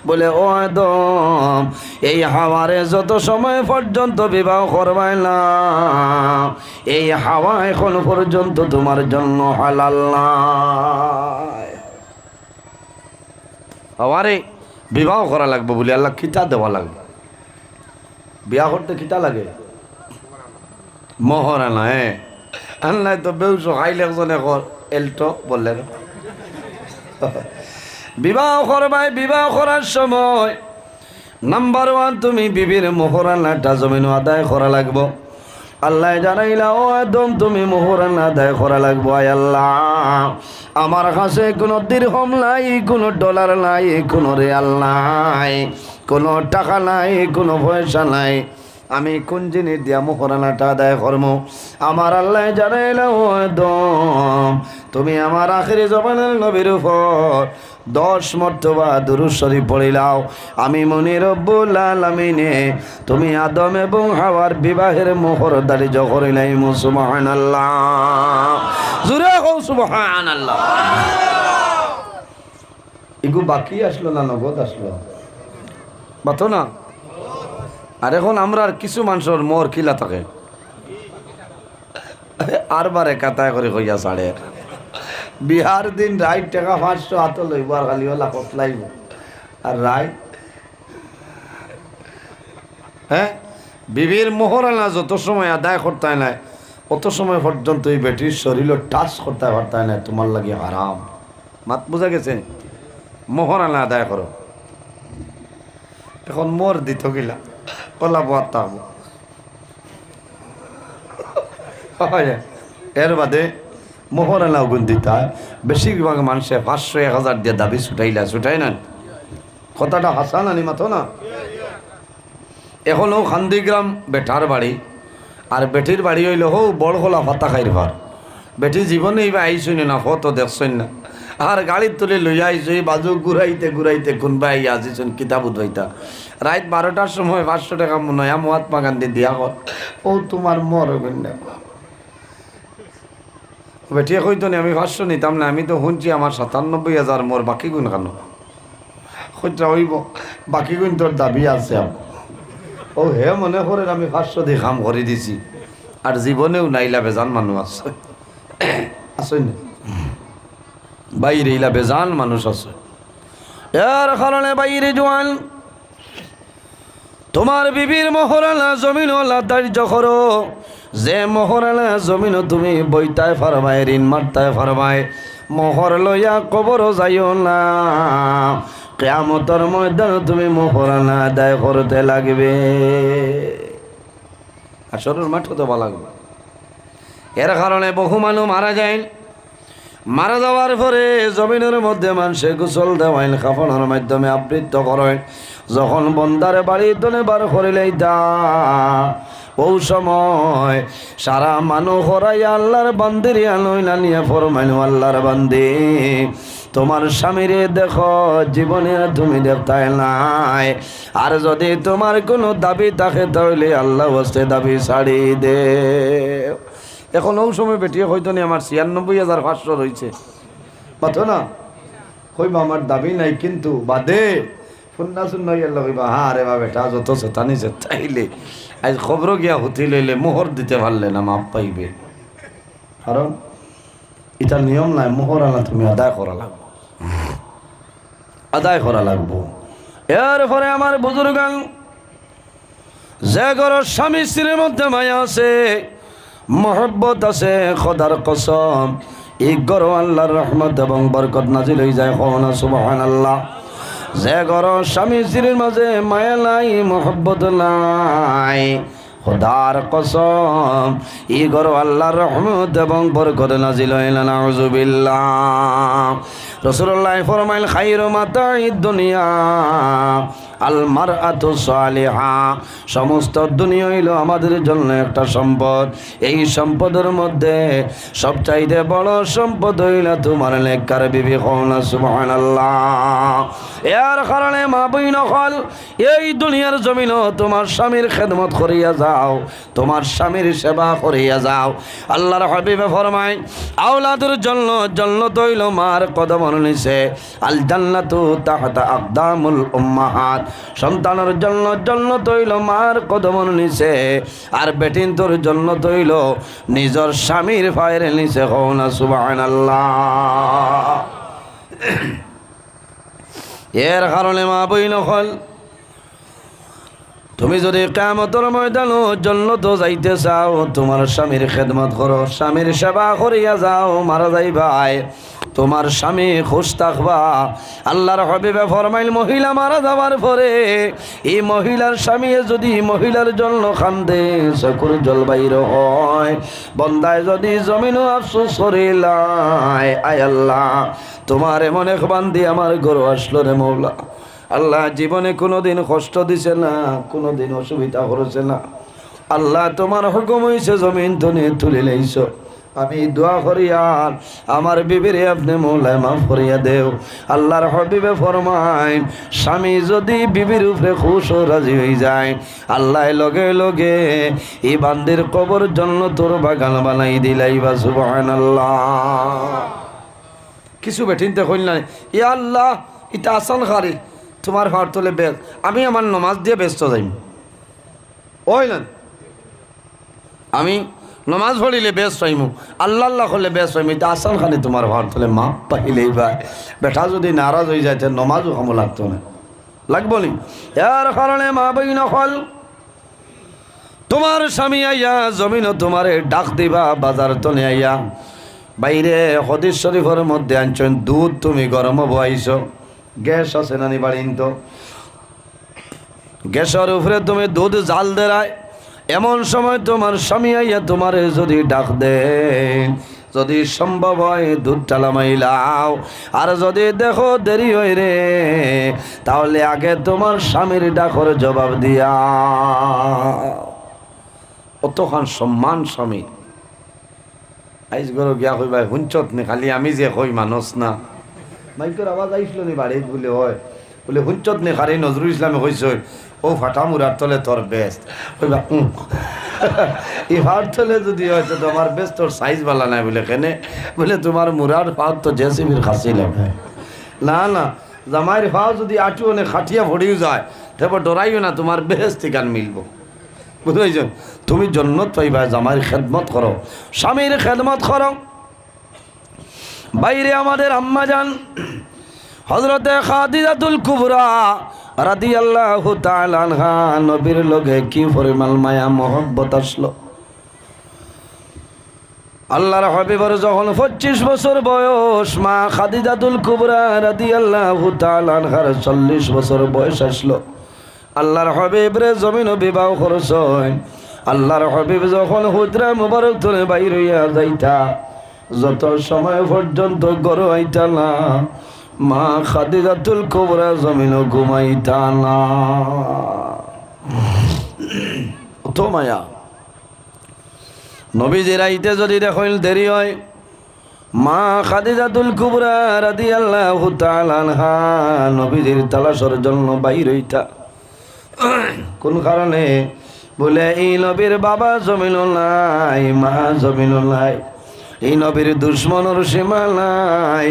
বলে ও আদম এই হাওয়ারে যত সময় পর্যন্ত বিবাহ করবাই না, এই হাওয়া এখন পর্যন্ত তোমার জন্য হালাল না। হাওয়ারে বিবাহ করা লাগবে বলে আল্লাহ কিতা দেওয়া লাগবে। বিয়া করতে কিতা লাগে? মহরানা। হ্যাঁ, আল্লাহ তো বেউস হাইলে একজনে কর এলটো বললেন বিবাহ করবাই। বিবাহ করার সময় নাম্বার 1 তুমি বিবির মহরানাটা জমিন আদায় করা লাগবো। আল্লাহ জানাইলা ও আদম তুমি মহরানা আদায় করা লাগবো। আয় আল্লাহ আমার কাছে কোনো দিরহম নাই, কোনো ডলার নাই, কোনো রিয়াল নাই, কোনো টাকা নাই, কোনো পয়সা নাই, আমি কোন জিনিস দিয়া মহরানাটা আদায় করবো? আমার আল্লাহ জানাইলা ও আদম তুমি আমার আখিরি জবানের নবীর উপর 10 মর্তবা দুরূদ শরীফ পড়িলাও। আমি মনি রব্বুল আলামিনে তুমি আদম এবং হাওয়ার বিবাহের মোহর দারিজ করিলাই। সুবহানাল্লাহ। জোরে কও সুবহানাল্লাহ। এগু বাকি আসলো না নগদ আসলো? বাতো না। আর এখন আমরা কিছু মানুষের মোর কিলা থাকে আর বারে কাতায় করে কইয়া ছাড়ে। বিহার দিন রাইট টাকা 500 হাত লইব আর খালি লাখত লাইব আর রাইট। হ্যাঁ, বিবির মোহরানা যত সময় আদায় করতে নাই অত সময় পর্যন্ত এই বেটির শরীর টাচ করতে পারতে না, তোমার লাগে হারাম। মাত বোঝা গেছে? মোহরানা আদায় করো। এখন মোর দিত গিলা কলা বার্তা এর বাদে মোহরানা গুণ দিতে হয়। বেশিরভাগ মানুষে 500-1000 দিয়ে দাবি ছুটাই না। কথাটা হাসা নানি মাথো না। এখনও খান্দিগ্রাম বেটার বাড়ি, আর বেটির বাড়ি হইল হো বড় খোলা ফাতা খাইর ঘর। বেটি জীবনে এইবার আইসই না, ফটো দেখছই না। আর গাড়ির তুলে লইয়া আইসো এই বাজু ঘুরাইতে ঘুরাইতে কোনবা আইয়া আসিছেন কিতাব উদ্বইতা। রাত 12টার সময় 500 টাকা নয়া মহাত্মা গান্ধী দিয়া কর ও তোমার মর না। বেটিয়ে কইতো নি আমি 500 নিতাম না, আমি তো শুনছি আমার 97,000 মোর, বাকি গুণ কেন? খুঁজরা হইব বাকি গুণ তোর দাবি আছে। ও হে মনে করেন আমি 500 দিয়ে কাম করে দিছি, আর জীবনেও নাইলা বেজান মানুষ আছে। আসেন বাইরে ইলা বেজান মানুষ আছে। এর কারণে বাইরে জোয়ান তোমার বিবির মহরানা জমিন ধার্য করো। যে মহরানা জমিন তুমি বইতায় ফারমায়, ঋণ মারতায় ফারমায়, মোহর লইয়া কবর যাইও না। কিয়ামতের ময়দানে তুমি মোহরানা আদায় করতে লাগবে। আসরের মাঠে তো ভালো লাগবে। এর কারণে বহু মানুষ মারা যায়। মারা যাওয়ার পরে জমিনের মধ্যে মানুষে গোসল দেওয়াইন, কাফনের মাধ্যমে আবৃত্ত করেন। যখন বন্দারে বাড়ি তলে বার করিলেই দা ও সময় সারা মানুষ হরাই আল্লাহর বান্দিরে আনইলা নিয়ে ফরমাইল আল্লাহর বান্দি তোমার স্বামীরে দেখো জীবনে তুমি দেখতাই নাই, আর যদি তোমার কোনো দাবি থাকে তাহলে আল্লাহ হস্তে দাবি ছাড়ি দে। এখন ওই সময় বেটিয়ে হয়তো নি আমার 96,500 রয়েছে পাতো না, কইবা আমার দাবি নাই কিন্তু বাদে শুননা শুননা গেলে কইবা হ্যাঁ রে বা বেটা যত চেতানি চেতাইলে আজ খবর গিয়া হুতি লইলে মোহর দিতে পারলে না মাপ পাইবে, কারণ এটা নিয়ম নাই, মোহর আনা তুমি আদায় করা লাগবো, আদায় করা লাগবো। এরপরে আমার বুজুর্গান যে ঘরের স্বামী স্ত্রীর মধ্যে মায়া আছে, মহব্বত আছে, খোদার কসম এই ঘর আল্লাহর রহমত এবং বরকত নাজিল হয়ে যায়। কওনা সুবহানাল্লাহ। যে ঘর স্বামী স্ত্রীর মাঝে মায়া নাই, মহব্বত নাই, খোদার কসম এই ঘর আল্লাহর রহমত এবং বরকত নাজিল হয় না। নাউযুবিল্লাহ। রাসূলুল্লাহ ফরমাইল খায়রু মাতাঈদ দুনিয়া আল মারআতু সালিহা। সমস্ত দুনিয়া হইল আমাদের জন্য একটা সম্পদ, এই সম্পদের মধ্যে সবচাইতে বড় সম্পদ হইল তোমার নেককার বিবি। কওনা সুবহানাল্লাহ। এর কারণে মা বইন হল এই দুনিয়ার জমিন তোমার স্বামীর খেদমত করিয়া যাও, তোমার স্বামীর সেবা করিয়া যাও। আল্লাহর হাবিবে ফরমায় আওলাদের জন্য জান্নাত হইল মার কদমের নিচে, আল জান্নাতু তাহতা আকদামুল উম্মাহাত। সন্তানের জন্য জান্নাত হইল মার কদমের নিচে, আর বেটিন তোর জান্নাত হইল নিজের স্বামীর পায়ের নিচে। কওনা সুবহানাল্লাহ। এর কারণে মা বইন হল তুমি যদি কিয়ামতের ময়দানে জান্নাত যাইতে চাও, তোমার স্বামীর খেদমত করো, স্বামীর সেবা করিয়া যাও, মারা যাইবাই তোমার স্বামী খুশ থাকবা। আল্লাহর হাবিবে ফরমাইল মহিলা মারা যাওয়ার পরে এই মহিলার স্বামী যদি মহিলার জন্য কান্দে চকুর জল বাইর হয়, বন্দায় যদি জমিনও আফসোস করিলাই, আয় আল্লাহ তোমার এমন এক বান্দি আমার ঘরে আসলো রে মৌলা। আল্লাহ জীবনে কোনোদিন কষ্ট দিছে না, কোনোদিন অসুবিধা করেছে না, আল্লাহ তোমার হুকুম হইছে জমিন তনে তুলে লাইছ। আমি দোয়া করি আর আমার বিবিরে আপনি মৌলায় মাফ করিয়া দেও। আল্লাহর হাবিবে ফরমাইন স্বামী যদি বিবির উপরে খুশ ও রাজি হয়ে যায়, আল্লাহ লগে লগে এই বান্দির কবর জন্য তোর বাগান বানাই দিলাইবা। সুবহানাল্লাহ। কিছু বেঠিনতে কইল না ইয়া আল্লাহ এটা আসান খারি তোমার ঘর তোলে বেশ, আমি আমার নমাজ দিয়ে ব্যস্ত যাই, ওই না আমি নমাজ পড়িলে বেশ পাইমু, আল্লাহ আল্লাহ করলে বেশ পাইমু, এটা আসান খানি তোমার ঘর তোলে মাপ পাইলেই ভাই। বেটা যদি নারাজ হয়ে যায় নমাজও কামো লাগতো না, লাগবো নি। এর কারণে মা বইন হল তোমার স্বামী আইয়া জমিন তোমারে ডাক দিবা, বাজার তনে আইয়া বাইরে হাদিস শরীফের মধ্যে আনছেন দুধ তুমি গরম বইছ, গ্যাস আছে নানি বাড়িন তো গ্যাসের উপরে তুমি দুধ জাল দেয়, এমন সময় তোমার স্বামী আইয়া তোমারে যদি ডাক দে, যদি সম্ভব হয় দুধ টালা মাইলাও, আর যদি দেখো দেরি হয় রে তাহলে আগে তোমার স্বামীর ডাকর জবাব দিয়া। অতখান সম্মান স্বামী। আইস গরো গিয়া কই ভাই হুঞ্চত নে, খালি আমি যে কই মানুষ না, মাইকের আওয়াজ আইসলো নি বাড়িত বলে হয় বলে হুঞ্চত নে খারি নজরুল ইসলামে কইস ও ফাটা মুরার তলে তোর বেস্ট কইবা ইহার তলে যদি হয়তো তোমার বেস্ট তোর সাইজ বালা নাই বলে কেনে বলে তোমার মুরার পাও তো জেসিবির খাসি লাগে না না, জামাইয়ের পাও যদি আটুও নে খাটিয়া ভরিও যায় তারপর ডরাইও না, তোমার বেস্ট গান মিলবো। বুঝেছ তুমি জন্নত পাইবা, জামাইয়ের খেদমত করো, স্বামীর খেদমত করো। বাইরে আমাদের আম্মা জান হযরতে খাদিজাতুল কুবরা রাদিয়াল্লাহু তাআলা আনহা নবীর লগে কি পরিমাণ মায়া মহব্বত আসলো। আল্লাহর হাবিবের যখন 25 বছর বয়স, মা খাদিজাতুল কুবরা রাদিয়াল্লাহু তাআলা আনহার 40 বছর বয়স আসলো। আল্লাহর হাবিব রে জমিন বিবাহ করছেন। আল্লাহর হাবিব যখন হুজরা মুবারক ধরে বাইর হইয়া যাইতা, যত সময় পর্যন্ত গরু আইতা না, মা খাদিজাতুল কুবরা জমিন ঘুমাইতা না। তো মায়া নবীজির আইতে যদি দেখল দেরি হয়, মা খাদিজাতুল কুবরা রাদিয়াল্লাহু তাআলা আনহা নবীজির তালাশের জন্য বাইর হইতা। কোন কারণে? বলে এই নবীর বাবা জমিন নাই, মা জমিন নাই, এই নবীর দুশ্মনের সীমা নাই।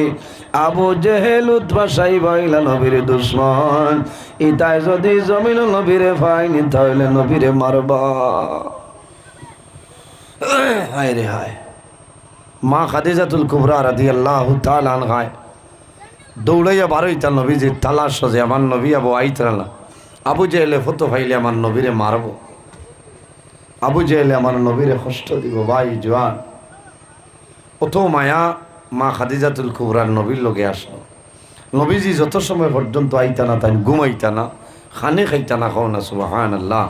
আবু জেহেল উতবা সাইবা ইলা নবীর দুশ্মন, ইতাই যদি জমিন নবীরে পাইনি তাহলে নবীরে মারবা। হায় রে হায়। মা খাদিজাতুল কুবরা রাদিয়াল্লাহু তাআলা আনহা দৌড়াইয়া বারোইতা নবীজির তালাশ যে আমার নবী আবু আইতরা। আবু জেহেলে ফতো ফাইলে আমার নবীরে মারব, আবু জেহেলে আমার নবীরে কষ্ট দিব। ভাই জোয়ান, কত মায়া মা খাদিজাতুল কুবরার নবীর লগে আসলো। নবীজি যত সময় পর্যন্ত আইতা না তাই ঘুমাইতা না, খানে খাইতা না, খাও না সুবহানাল্লাহ।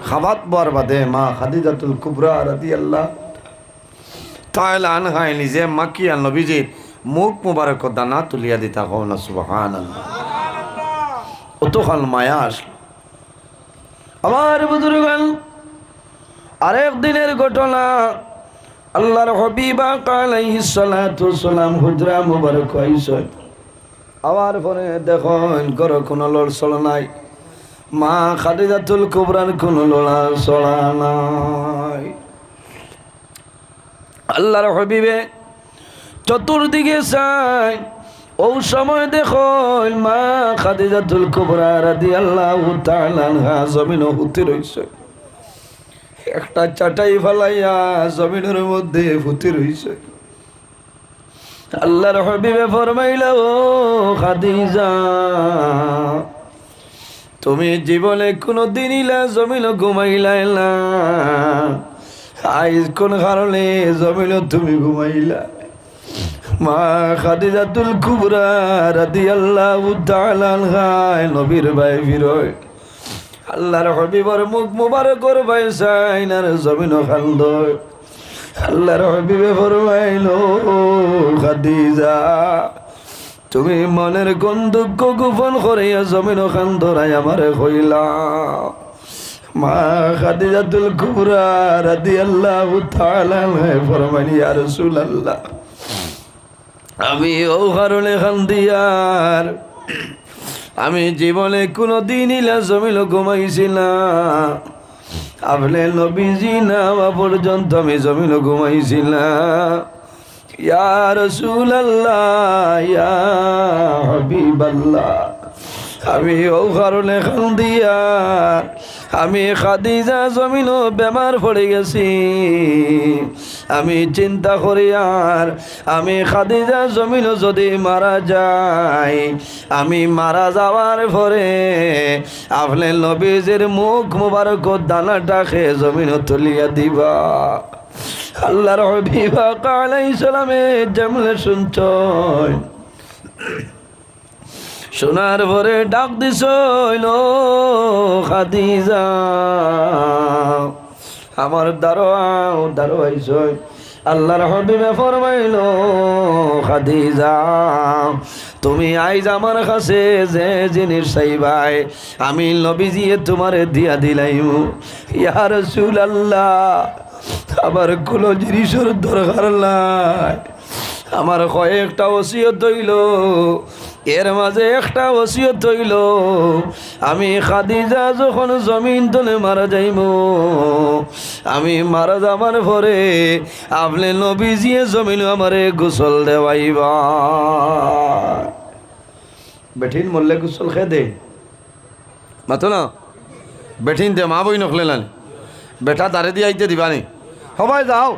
খাবাত বার বাদে মা খাদিজাতুল কুবরা রাদিয়াল্লাহু তাআলা আনহা নিজে মাকিয়া নবীজির মুখ মুবারক দানা তুলিয়া দিতা, খাও না সুবহানাল্লাহ। কতখান মায়া আসলো। আমার বুজুর্গান, আরেক দিনের ঘটনা। আল্লাহর হাবিব আলাইহিস সালাতু ওয়াসসালাম হুজরা মুবারক আইছে। আবার পরে দেখুন ঘর কোনো লড়ছড় নাই, মা খাদিজাতুল কুবরার কোনো লড়াছড়া নাই। আল্লাহর হাবিবে চতুর্দিকে চাই, ও সময় দেখুন মা খাদিজাতুল কুবরা রাদিয়াল্লাহু তাআলা আনহা জমিন হতে রইছে। একটা চাটাই ফালাইয়া জমিনের মধ্যে ফুতে রইছে। আল্লাহর হাবিবে ফরমাইলা, ও খাদিজা, তুমি জীবনে কোনো দিন ইলা জমিন ঘুমাইলাই না, আজ কোন কারণে জমিন তুমি ঘুমাইলা? মা খাদিজাতুল কুবরা রাদিয়াল্লাহু তাআলা আনহা নবীর ভাই বিরয় আল্লাহর হাবিবের মুখ মুবারকর ভাই সাইনার জমিন খান্দয়। আল্লাহর হাবিবে ফরমাইলো, খাদিজা, তুমি মনের কোন দুঃখ গোপন করিয়া জমিন খান্দরাই আমারে কইলা? মা খাদিজাতুল কুবরা রাদিয়াল্লাহু তাআলা আনহা ফরমাইলেন, ইয়া রাসূলুল্লাহ, আমি ও কারণে খান্দিয়ার, আমি জীবনে কোনো দিন ইলা জমিন ঘুমাইছি না, আপনি নবীজি না পর্যন্ত আমি জমিন ঘুমাইছি না। ইয়া রাসূলুল্লাহ, ইয়া হাবিবাল্লাহ, আমি ও কারণে খান্দিয়ার, আমি খাদিজা জমিন বেমার পড়ে গেছি। আমি চিন্তা করি আর আমি খাদিজা জমিন যদি মারা যাই, আমি মারা যাওয়ার পরে আপনি নবীজির মুখ মুবারক দানাটা খেয়ে জমিন তুলিয়া দিবা। আল্লাহর হাবিব আলাইহিস সালামে যেমনে শুনছ, শোনার পরে ডাক দিছ, খাদিজা, আমার দারোয়াইছ। আল্লাহর হাবিবে ফরমাইল, খাদিজা, তুমি আইজ আমার কাছে যে জিনিস চাইবাই আমি নবীজি তোমারে দিয়া দিলাইম। ইয়া রাসূলুল্লাহ, আমার কোনো জিনিসের দরকার নাই, আমার কয়েকটা ওসিয়ত হইল, এর মাঝে একটা ওসিয়ত হইল, আমি খাদিজা যখন জমিন তলে মারা যাইব, আমি মারা যাবার পরে আপনি নবীজি জমিন আমারে গোসল দেওয়াইবা। বেঠিন মরলে গোসল খেয়ে দে মাতো না, বেঠিন দে মা বই নখলে না, বেটা তারে দিয়ে আইতে দিবানি, সবাই যাও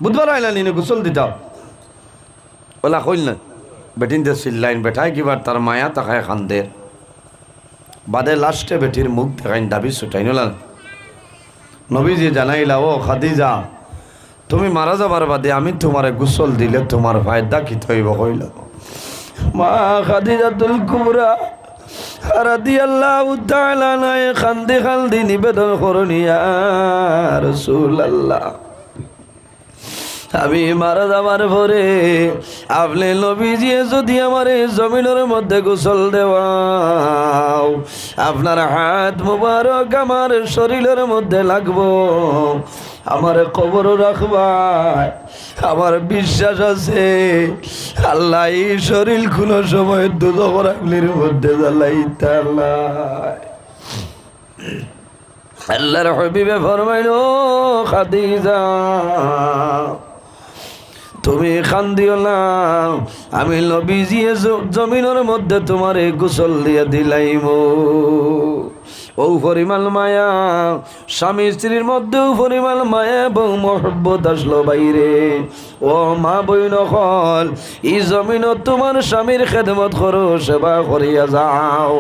বুধবার আইলানি গোসল দিতাও। ওলা কইল না, বেটিন দে চিল্লাইন, বেঠাই কিবার তার মায়া তাকায় খান্দের বাদে লাস্টে বেটির মুখ দেখাইন দাবি ছুটাইন। নবীজি জানাইলা, ও খাদিজা, তুমি মারা যাবার বাদে আমি তোমারে গোসল দিলে তোমার ফায়দা কি হইব কইল? মা খাদিজাতুল কুবরা রাদিয়াল্লাহু তাআলা আনহা খান্দি খান্দি নিবেদন করুন, ইয়া রাসূলুল্লাহ, আমি মারা যাবার পরে আপনি নবীজি যদি আমার এই জমিনের মধ্যে গোসল দেওয়াও, আপনার হাত মুবারক আমার শরীরের মধ্যে লাগবো, আমার কবর রাখবাই। আমার বিশ্বাস আছে আল্লাহ এই শরীর কোনো সময় দুদকের আগুনের মধ্যে জ্বালাইতে আল্লাহর হাবিবে ফরমাইলো, খাদিজা তুমি কান্দিও না, আমি নবীজি জমিনের মধ্যে তোমার গোসল দিয়ে দিলাইম। ও পরিমাণ মায়া, স্বামী স্ত্রীর মধ্যেও পরিমাণ মায়া এবং মহব্বত আসলো বাইরে। ও মা বইন হল, এই জমিনত তোমার স্বামীর খেদমত করো, সেবা করিয়া যাও।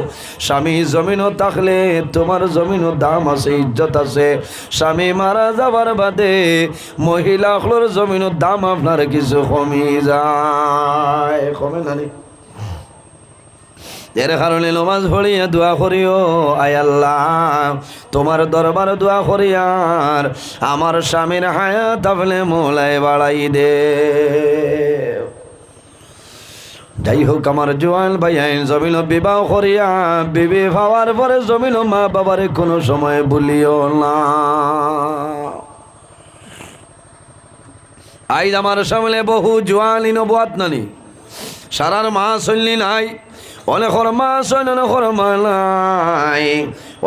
স্বামী জমিনও থাকলে তোমার জমিনও দাম আছে, ইজ্জত আছে। স্বামী মারা যাবার বাদে মহিলাগুলোর জমিনের দাম আপনার কিছু কমে যায়, কমে না? এর কারণে নমাজ পড়িয়া দোয়া করিও, আয় আল্লাহ তোমার দরবার দোয়া করিয়ার আমার স্বামীর হায়াত আপনি মোলায় বাড়াই দে। যাই হোক, আমার জোয়ান ভাই আইন জমিল বিবাহ করিয়া বিবি হওয়ার পরে জমিল মা বাবারে কোনো সময় ভুলিও না। আইজ আমার সামনে বহু জোয়ান নবুয়াত নানি, সারার মা চললি নাই, অনেকর মা শৈন, অনেকর মা নাই,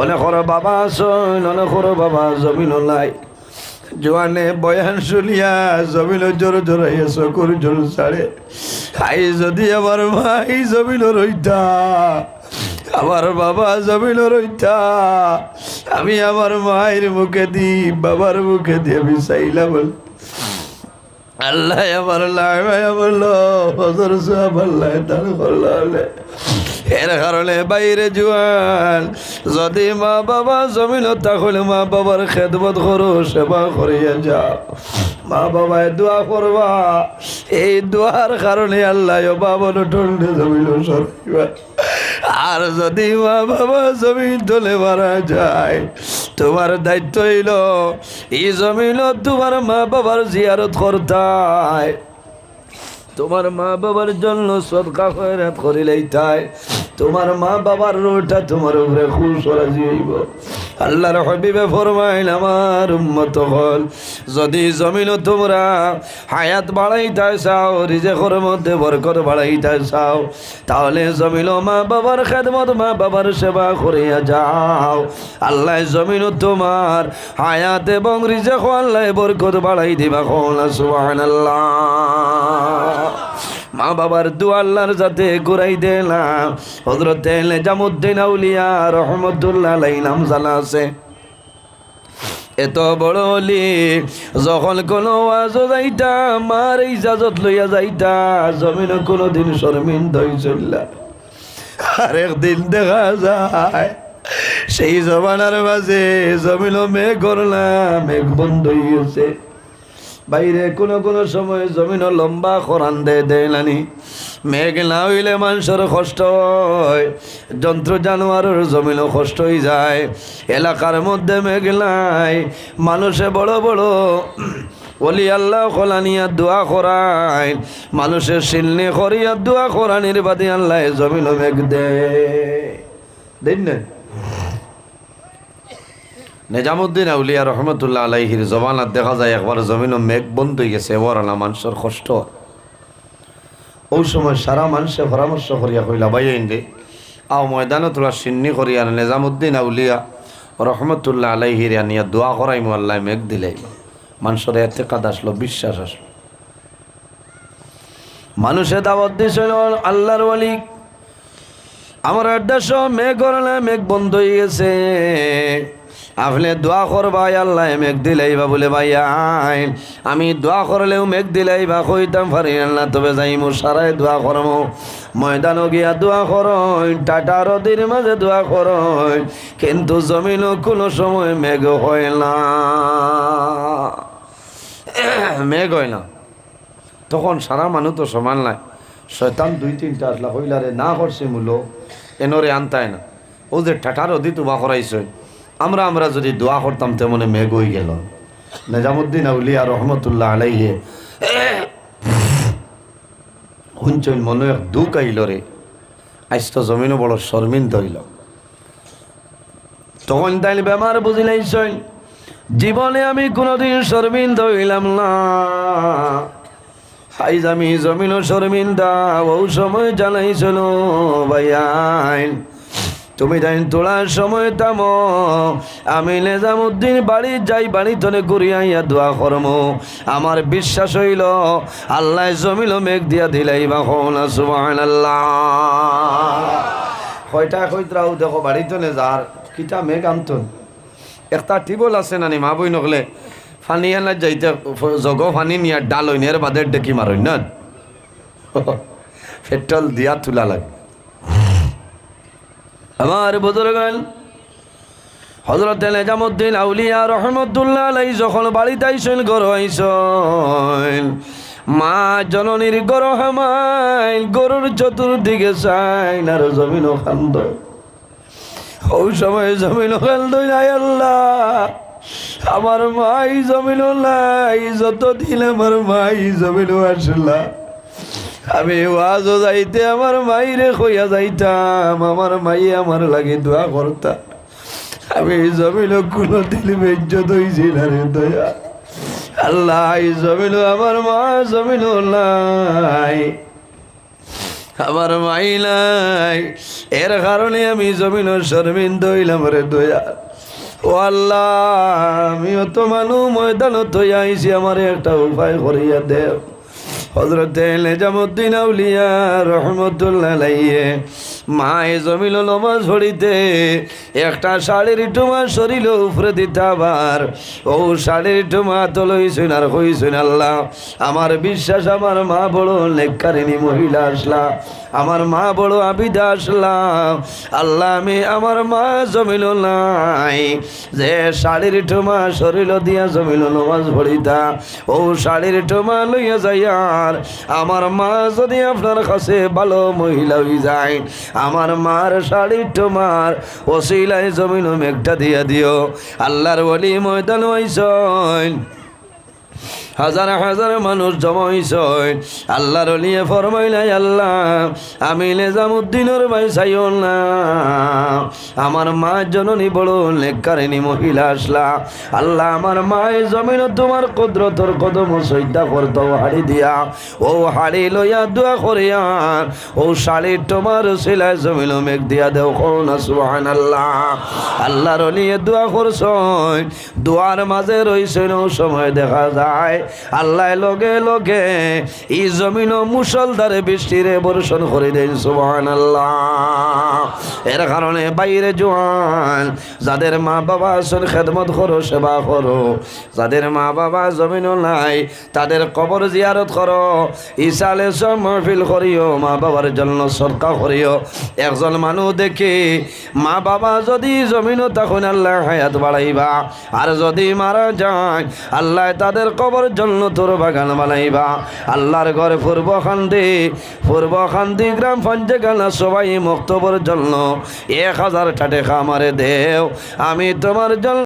অনেকর বাবা শৈন, অনেকর বাবা জমিন নাই। জোয়ানে বয়ান শুনিয়া জমিন জোর জোরাইয়া চকুর জোর ছাড়ে। আই যদি আমার মা এই জমিন রইতা, আমার বাবা জমিন রইতা, আমি আমার মায়ের মুখে দি বাবার মুখে দিয়ে আমি চাইলাম আল্লাহ আমার লাগাইয়া বললো হজর সাহেব আল্লাহ দান করলো। এর কারণে বাইরে জোয়ান যদি মা বাবা জমিন তাহলে মা বাবার খেদমত করো, সেবা করিয়া যাও। মা বাবায় দোয়া করবা, এই দোয়ার কারণে আল্লাহ বাবার টন্ডে জমিল সরবা। আর যদি মা বাবা জমিন তোলে মারা যায়, তোমার দায়িত্ব হইল এই জমিন তোমার মা বাবার জিয়ারত করতাই, তোমার মা বাবার জন্য সদকা খয়রাত করিলেই তাই তোমার মা বাবার রোটা তোমার উপরে খুশ রাজি হইব। আল্লাহর হাবিবে ফরমাইল, আমার উম্মত হল যদি জমিন তোমরা হায়াত বাড়াইতে চাও, রিজেকের মধ্যে বরকত বাড়াইতে চাও, তাহলে জমিন মা বাবার খেদমত, মা বাবার সেবা করিয়া যাও। আল্লাহ জমিন তোমার হায়াত এবং রিজেক আল্লাহ বরকত বাড়াই দিবা। সুবহানাল্লাহ। মা বাবার দোয়া আল্লাহর যাতে ঘুরাই দিলাম। হযরত নিজামউদ্দিন আউলিয়া রহমতুল্লাহ আলাইহি নাম জানা আছে। এত বড় অলি, যখন কোনো ওয়াজ যাইতা মার ইজাজত লইয়া যাইতা, জমিন কোনোদিন শর্মিন্দা হইছিল না। আর একদিন দেখা যায় সেই জমানার মাঝে জমিন মেঘ করলাম, মেঘ বন্ধ হইয়াছে। বাইরে কোনো সময় জমিন লম্বা খরান দেয় নানি। মেঘ না হইলে মানুষের কষ্ট হয়, যন্ত্র জানোয়ারের জমিনও কষ্ট হয়ে যায়। এলাকার মধ্যে মেঘ নাই, মানুষে বড় বড় ওলি আল্লাহ খোলানিয়া দোয়া করায়, মানুষের শিলনি করিয়া দোয়া করানির বাদে আল্লাহ জমিনও মেঘ দেন না। নিজামউদ্দিন আউলিয়া রহমতুল্লাহ আলাইহির জবানাত দেখা যায় একবার জমিনও মেঘ বন্ধ হয়ে গেছে, এবার না মানুষের কষ্ট। ওই সময় সারা মানুষে পরামর্শ করিয়া কইলা, ভাই দে আও ময়দানে তোলা সিন্নি করিয়া নিজামউদ্দিন আউলিয়া রহমতুল্লাহ আলাইহির আনিয়া দোয়া করাইমু, আল্লাহ মেঘ দিলাই। মানুষের এতেকাদ আসলো, বিশ্বাস আসলো। মানুষে দাওয়াত দিছিল আল্লাহর ওয়ালি, আমার দেশ মেঘ করলে মেঘ বন্ধ হয়ে গেছে, আপনি দোয়া করবাই আল্লাহ মেঘ দিলাইবা। বলে ভাই আমি দোয়া করলেও মেঘ দিলাইবা কইতাম পারি না, তবে যাইমু সারাই দোয়া করমো, ময়দানও গিয়া দোয়া করই, টাটা নদীর মাঝে দোয়া করই, কিন্তু জমিনও কোনো সময় মেঘ হয় না, মেঘ হয় না। তখন সারা মানুষ তো সমান নাই, শয়তান দুই তিনটা আসলা হইলারে না করছে মূলো এনরে আনতায় না। ও যে টাটা নদী দোয়া করাইছে, আমরা যদি দোয়া করতাম তেমনি মেঘ হয়ে গেল। নিজামউদ্দিন আউলিয়া রহমতুল্লাহ আলাইহি শুনছেন মনে এক দুঃখ আইল রে, আজ তো জমিনও বড় শর্মিন্দ হইল। তখন তাইলে বেমার বুঝিলাইছেন, জীবনে আমি কোনোদিন শর্মিন্দ হইলাম না, আইজ আমি জমিনও শর্মিন্দা। ও সময় জানাইছিল ভাইয়াইন তুমি তাই তোলার সময় তামো, আমি নিজামুদ্দিন বাড়ি যাই, বাড়ি তনে করিয়া দোয়া করম। আমার বিশ্বাস হইল আল্লাহ জমিল মেঘ দিয়া দিলাই বা হন সুবহানাল্লাহ। কয়টা কইতরাও দেখো বাড়ি তনে যার কিতা মেঘ আনতন। একটা টিবল আছে নানি মা বই নকলে ফানি আনা যাইতে জগ ফানি নিয়ে ডাল হইনি এর বাদের ডেকি মারই না, পেট্রোল দিয়া তুলা লাগে। আমার বুজুর্গান হযরত নিজামুদ্দিন আউলিয়া রহমতুল্লাহ আলাইহি যখন বাড়িতে আইসেন, ঘর আইসেন, মা জননীর গর হামাইল, গরুর চতুর্দিকে চাইন আর জমিনও খান্দ। ওই সময় জমিনও খান্দ, নাই আল্লাহ আমার মাই জমিনও নাই, যতদিন আমার মাই জমিনও আসলা আমি ওয়াজও যাইতে আমার মাইরে কইয়া যাইতাম, আমার মাই আমার লাগে দোয়া করতা। আমি জমিল কোনো দিন বেজ্জত হইছি না রে দয়া আল্লাহ। জমিল আমার মা জমিল নাই, আমার মাই নাই, এর কারণে আমি জমিল শর্মিন্দ হইলাম রে দয়া। ও আল্লাহ আমিও তো মানু ময়দানত হইয়া আইছি, আমার একটা উপায় করিয়া দেও। হযরত নিজামুদ্দিন আউলিয়া রহমতুল্লাহ আলাইহি মায়ে জমিল নমাজ পড়িতে একটা শাড়ির টুমা শরীর উপরে দিতে, আবার ও শাড়ির টুমা তো লইছেন আর কইছেন আল্লাহ আমার বিশ্বাস আমার মা বড় নেককারিনী মহিলা আসলা, আমার মা বড় আবিদা আসলা। আল্লাহ আমি আমার মা জমিল নাই, যে শাড়ির টুমা শরীর দিয়া জমিল নমাজ পড়িতা, ও শাড়ির টুমা লইয়া যাইয়া আমার মা যদি আপনার কাছে ভালো মহিলা হয়ে যায়, আমার মার শাড়ি তোমার ওসিলায় জমিন মেঘটা দিয়া দিও। আল্লাহর ওলি ময়দান হইছেন, হাজার হাজার মানুষ জমা হইছেন। আল্লাহর ওলিয়ে ফরমাইলাই আল্লাহ আমি নিজামুদ্দিনের ভাই চাইও না, আমার মা জননী বড় নেককারিনী মহিলা আসলা। আল্লাহ আমার মায়ের জমিন তোমার কুদরতর কদম সইদা করতো হাড়ি দিয়া, ও হাড়ি লইয়া দোয়া করিয়া ও শাড়ি তোমার সিলায় জমিন মেঘ দিয়া দেও কোন সুবহানাল্লাহ। আল্লাহর ওলিয়ে দোয়া করছেন, দোয়ার মাঝে রইছেন, ও সময় দেখা যায় আল্লাহ লগে লগে এই জমিন মুসলধারে বৃষ্টিরে বর্ষণ করে দেন সুবহানাল্লাহ। এর কারণে বাইরে জোয়ান যাদের মা বাবা আছেন খেদমত করো, সেবা করো। যাদের মা বাবা জমিনও নাই তাদের কবর জিয়ারত করো, ইসালে সব মাহফিল করিও, মা বাবার জন্য সদকা করিও। একজন মানুষ দেখে মা বাবা যদি জমিনও তখন আল্লাহ হায়াত বাড়াইবা, আর যদি মারা যায় আল্লাহ তাদের কবর জন্য তোর বাগান বানাইবা। আল্লাহর ঘরে পূর্ব খান্দি গ্রাম পঞ্চগালা সবাই মক্তবর জন্য 1000 টাকা আমারে দেও, আমি তোমার জন্য